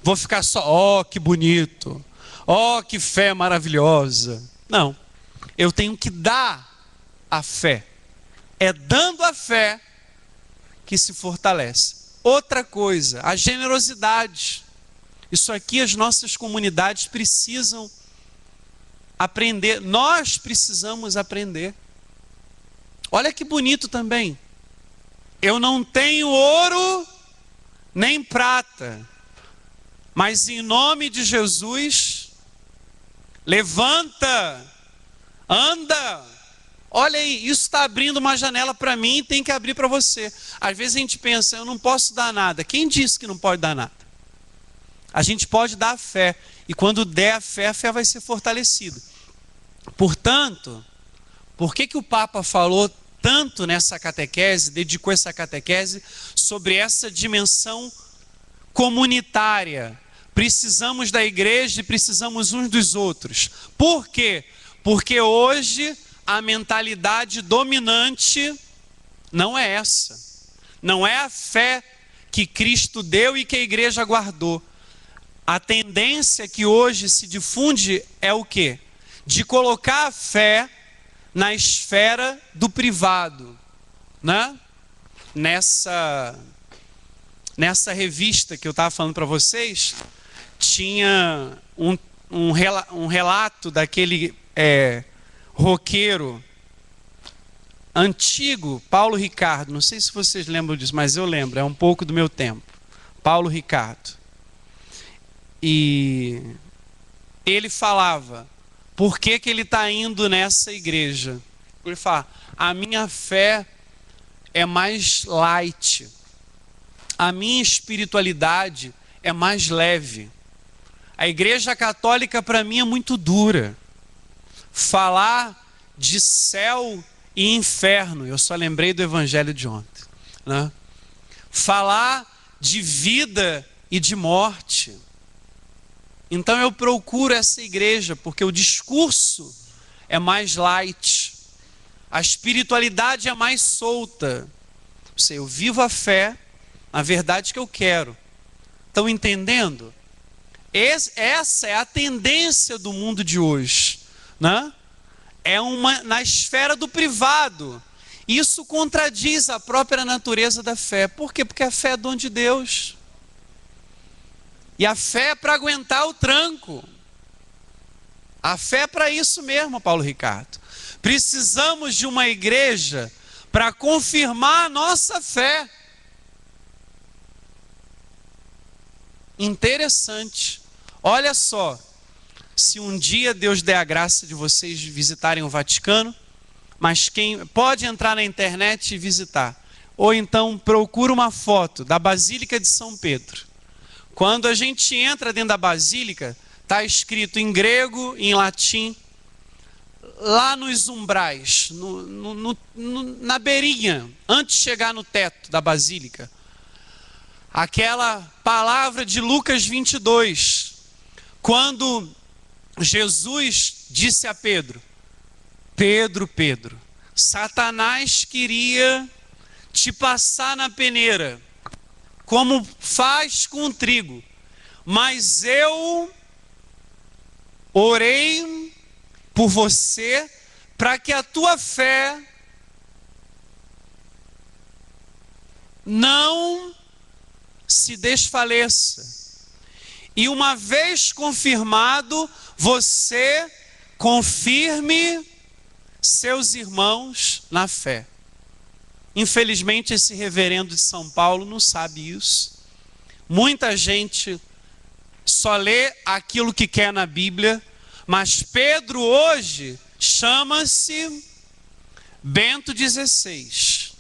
Vou ficar só, ó, que bonito. Ó, que fé maravilhosa. Não, eu tenho que dar a fé. É dando a fé que se fortalece. Outra coisa, a generosidade. Isso aqui as nossas comunidades precisam aprender. Nós precisamos aprender. Olha que bonito também. Eu não tenho ouro nem prata, mas em nome de Jesus, levanta, anda. Olha aí, isso está abrindo uma janela para mim e tem que abrir para você. Às vezes a gente pensa, eu não posso dar nada. Quem disse que não pode dar nada? A gente pode dar a fé. E quando der a fé vai ser fortalecida. Portanto, por que o Papa falou tanto nessa catequese, dedicou essa catequese sobre essa dimensão comunitária? Precisamos da igreja e precisamos uns dos outros. Por quê? Porque hoje a mentalidade dominante não é essa. Não é a fé que Cristo deu e que a igreja guardou. A tendência que hoje se difunde é o quê? De colocar a fé na esfera do privado, né? Nessa revista que eu estava falando para vocês, tinha um relato daquele roqueiro antigo, Paulo Ricardo. Não sei se vocês lembram disso, mas eu lembro, é um pouco do meu tempo. Paulo Ricardo. E ele falava, por que ele está indo nessa igreja? Ele fala, a minha fé é mais light, a minha espiritualidade é mais leve. A igreja católica para mim é muito dura. Falar de céu e inferno, eu só lembrei do evangelho de ontem, né? Falar de vida e de morte. Então eu procuro essa igreja porque o discurso é mais light, a espiritualidade é mais solta. Eu vivo a fé, a verdade que eu quero. Estão entendendo? Essa é a tendência do mundo de hoje, né? É na esfera do privado. Isso contradiz a própria natureza da fé. Por quê? Porque a fé é dom de Deus. E a fé é para aguentar o tranco. A fé é para isso mesmo, Paulo Ricardo. Precisamos de uma igreja para confirmar a nossa fé. Interessante. Olha só, se um dia Deus der a graça de vocês visitarem o Vaticano, mas quem pode entrar na internet e visitar, ou então procura uma foto da Basílica de São Pedro. Quando a gente entra dentro da Basílica, está escrito em grego e em latim, lá nos umbrais, na beirinha, antes de chegar no teto da Basílica, aquela palavra de Lucas 22, quando Jesus disse a Pedro, Pedro, Pedro, Satanás queria te passar na peneira, como faz com o trigo, mas eu orei por você para que a tua fé não se desfaleça. E uma vez confirmado, você confirme seus irmãos na fé. Infelizmente, esse reverendo de São Paulo não sabe isso. Muita gente só lê aquilo que quer na Bíblia, mas Pedro hoje chama-se Bento XVI.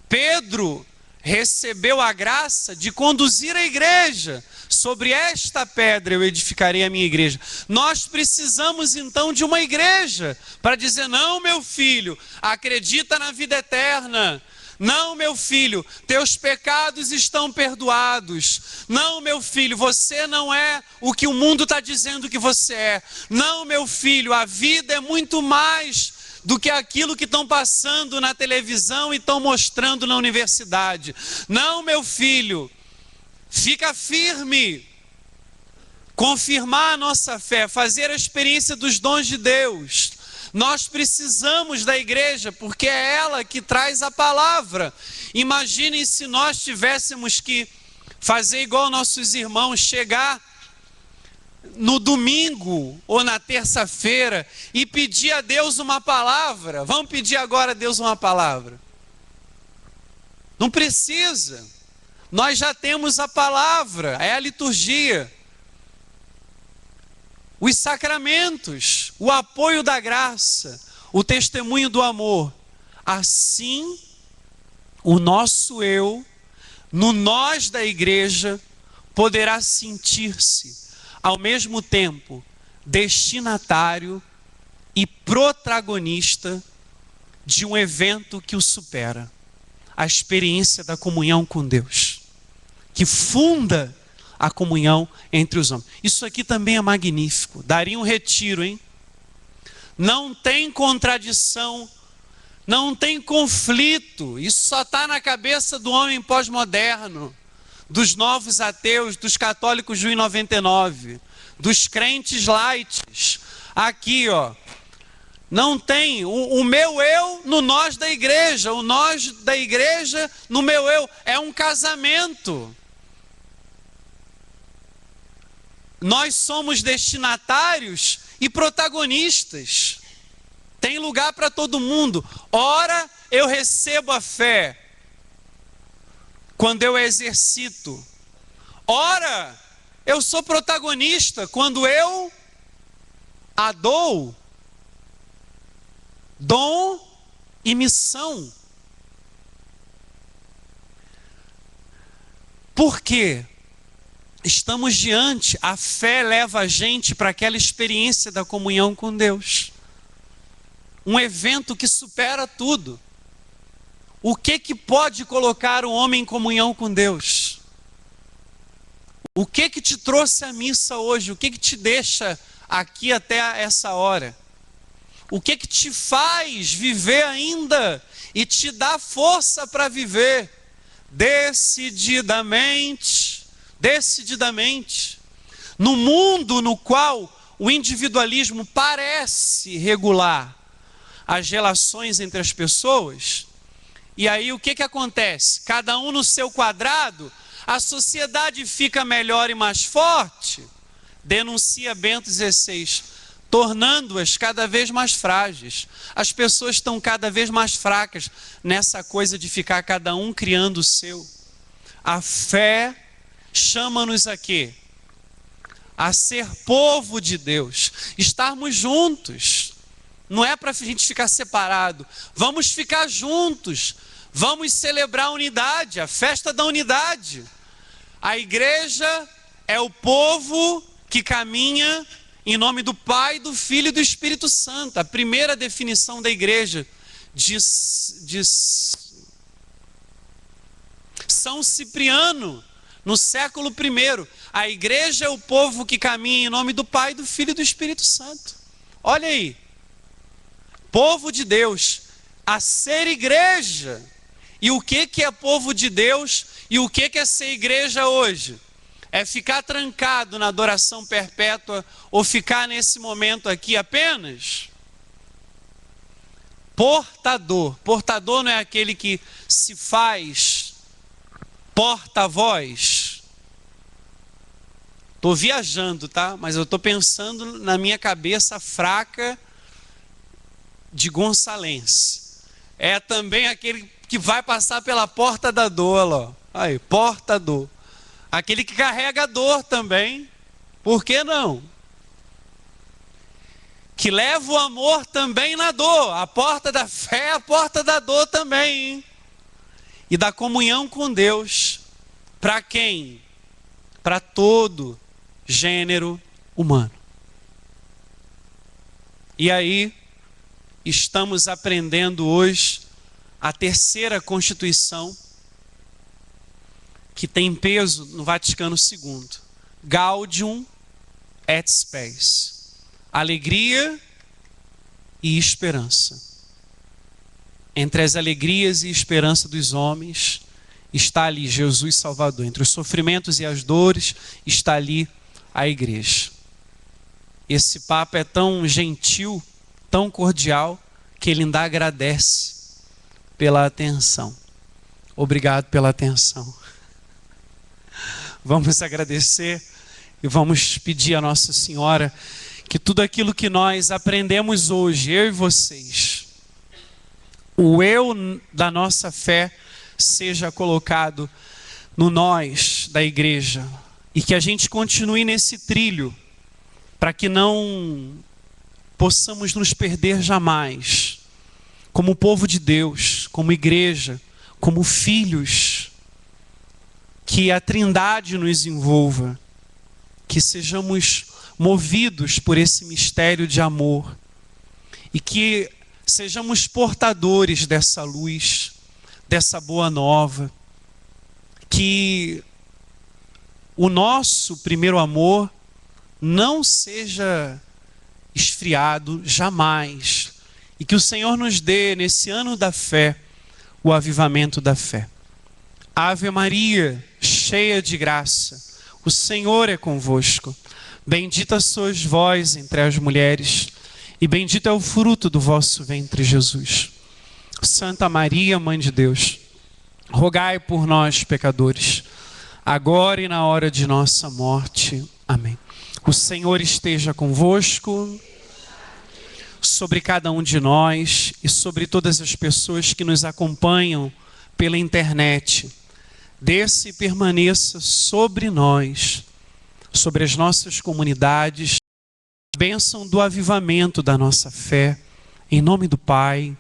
Pedro recebeu a graça de conduzir a igreja. Sobre esta pedra eu edificarei a minha igreja. Nós precisamos então de uma igreja para dizer: não, meu filho, acredita na vida eterna. Não, meu filho, teus pecados estão perdoados. Não, meu filho, você não é o que o mundo está dizendo que você é. Não, meu filho, a vida é muito mais do que aquilo que estão passando na televisão e estão mostrando na universidade. Não, meu filho, fica firme. Confirmar a nossa fé, fazer a experiência dos dons de Deus. Nós precisamos da igreja, porque é ela que traz a palavra. Imaginem se nós tivéssemos que fazer igual nossos irmãos, chegar no domingo ou na terça-feira e pedir a Deus uma palavra. Vamos pedir agora a Deus uma palavra? Não precisa. Nós já temos a palavra, é a liturgia. Os sacramentos, o apoio da graça, o testemunho do amor. Assim, o nosso eu, no nós da igreja, poderá sentir-se, ao mesmo tempo, destinatário e protagonista de um evento que o supera. A experiência da comunhão com Deus, que funda a comunhão entre os homens. Isso aqui também é magnífico. Daria um retiro, hein? Não tem contradição, não tem conflito. Isso só está na cabeça do homem pós-moderno, dos novos ateus, dos católicos de 1,99, dos crentes lights. Aqui, ó. Não tem o meu eu no nós da igreja, o nós da igreja no meu eu. É um casamento. Nós somos destinatários e protagonistas. Tem lugar para todo mundo. Ora, eu recebo a fé quando eu exercito. Ora, eu sou protagonista quando eu a dou. Dom e missão. Por quê? Estamos diante, a fé leva a gente para aquela experiência da comunhão com Deus. Um evento que supera tudo. O que pode colocar o homem em comunhão com Deus? O que te trouxe à missa hoje? O que te deixa aqui até essa hora? O que te faz viver ainda e te dá força para viver? Decididamente. No mundo no qual o individualismo parece regular as relações entre as pessoas, e aí o que acontece? Cada um no seu quadrado, a sociedade fica melhor e mais forte, denuncia Bento XVI, tornando-as cada vez mais frágeis. As pessoas estão cada vez mais fracas nessa coisa de ficar cada um criando o seu. A fé chama-nos a quê? A ser povo de Deus, estarmos juntos. Não é para a gente ficar separado, vamos ficar juntos, vamos celebrar a unidade, a festa da unidade. A igreja é o povo que caminha em nome do Pai, do Filho e do Espírito Santo. A primeira definição da igreja de São Cipriano, no século I, a igreja é o povo que caminha em nome do Pai, do Filho e do Espírito Santo. Olha aí, povo de Deus, a ser igreja. E o que é povo de Deus e o que é ser igreja hoje? É ficar trancado na adoração perpétua ou ficar nesse momento aqui apenas? Portador. Portador não é aquele que se faz porta-voz. Estou viajando, tá? Mas eu estou pensando na minha cabeça fraca de gonçalense. É também aquele que vai passar pela porta da dor, ó. Aí, portador. Aquele que carrega a dor também. Por que não? Que leva o amor também na dor. A porta da fé é a porta da dor também, hein? e da comunhão com Deus. Para quem? Para todo gênero humano. E aí, estamos aprendendo hoje a terceira Constituição, que tem peso no Vaticano II. Gaudium et Spes. Alegria e esperança. Entre as alegrias e esperança dos homens, está ali Jesus Salvador. Entre os sofrimentos e as dores, está ali a igreja. Esse Papa é tão gentil, tão cordial, que ele ainda agradece pela atenção. Obrigado pela atenção. Vamos agradecer e vamos pedir a Nossa Senhora que tudo aquilo que nós aprendemos hoje, eu e vocês, o eu da nossa fé seja colocado no nós da igreja e que a gente continue nesse trilho para que não possamos nos perder jamais, como povo de Deus, como igreja, como filhos, que a Trindade nos envolva, que sejamos movidos por esse mistério de amor e que sejamos portadores dessa luz, dessa boa nova, que o nosso primeiro amor não seja esfriado jamais e que o Senhor nos dê nesse ano da fé o avivamento da fé. Ave Maria, cheia de graça, o Senhor é convosco. Bendita sois vós entre as mulheres, e bendito é o fruto do vosso ventre, Jesus. Santa Maria, Mãe de Deus, rogai por nós, pecadores, agora e na hora de nossa morte. Amém. O Senhor esteja convosco, sobre cada um de nós e sobre todas as pessoas que nos acompanham pela internet. Desça e permaneça sobre nós, sobre as nossas comunidades, bênção do avivamento da nossa fé, em nome do Pai,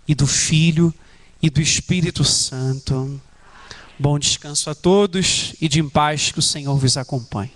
e do Filho, e do Espírito Santo. Bom descanso a todos, e de em paz que o Senhor vos acompanhe.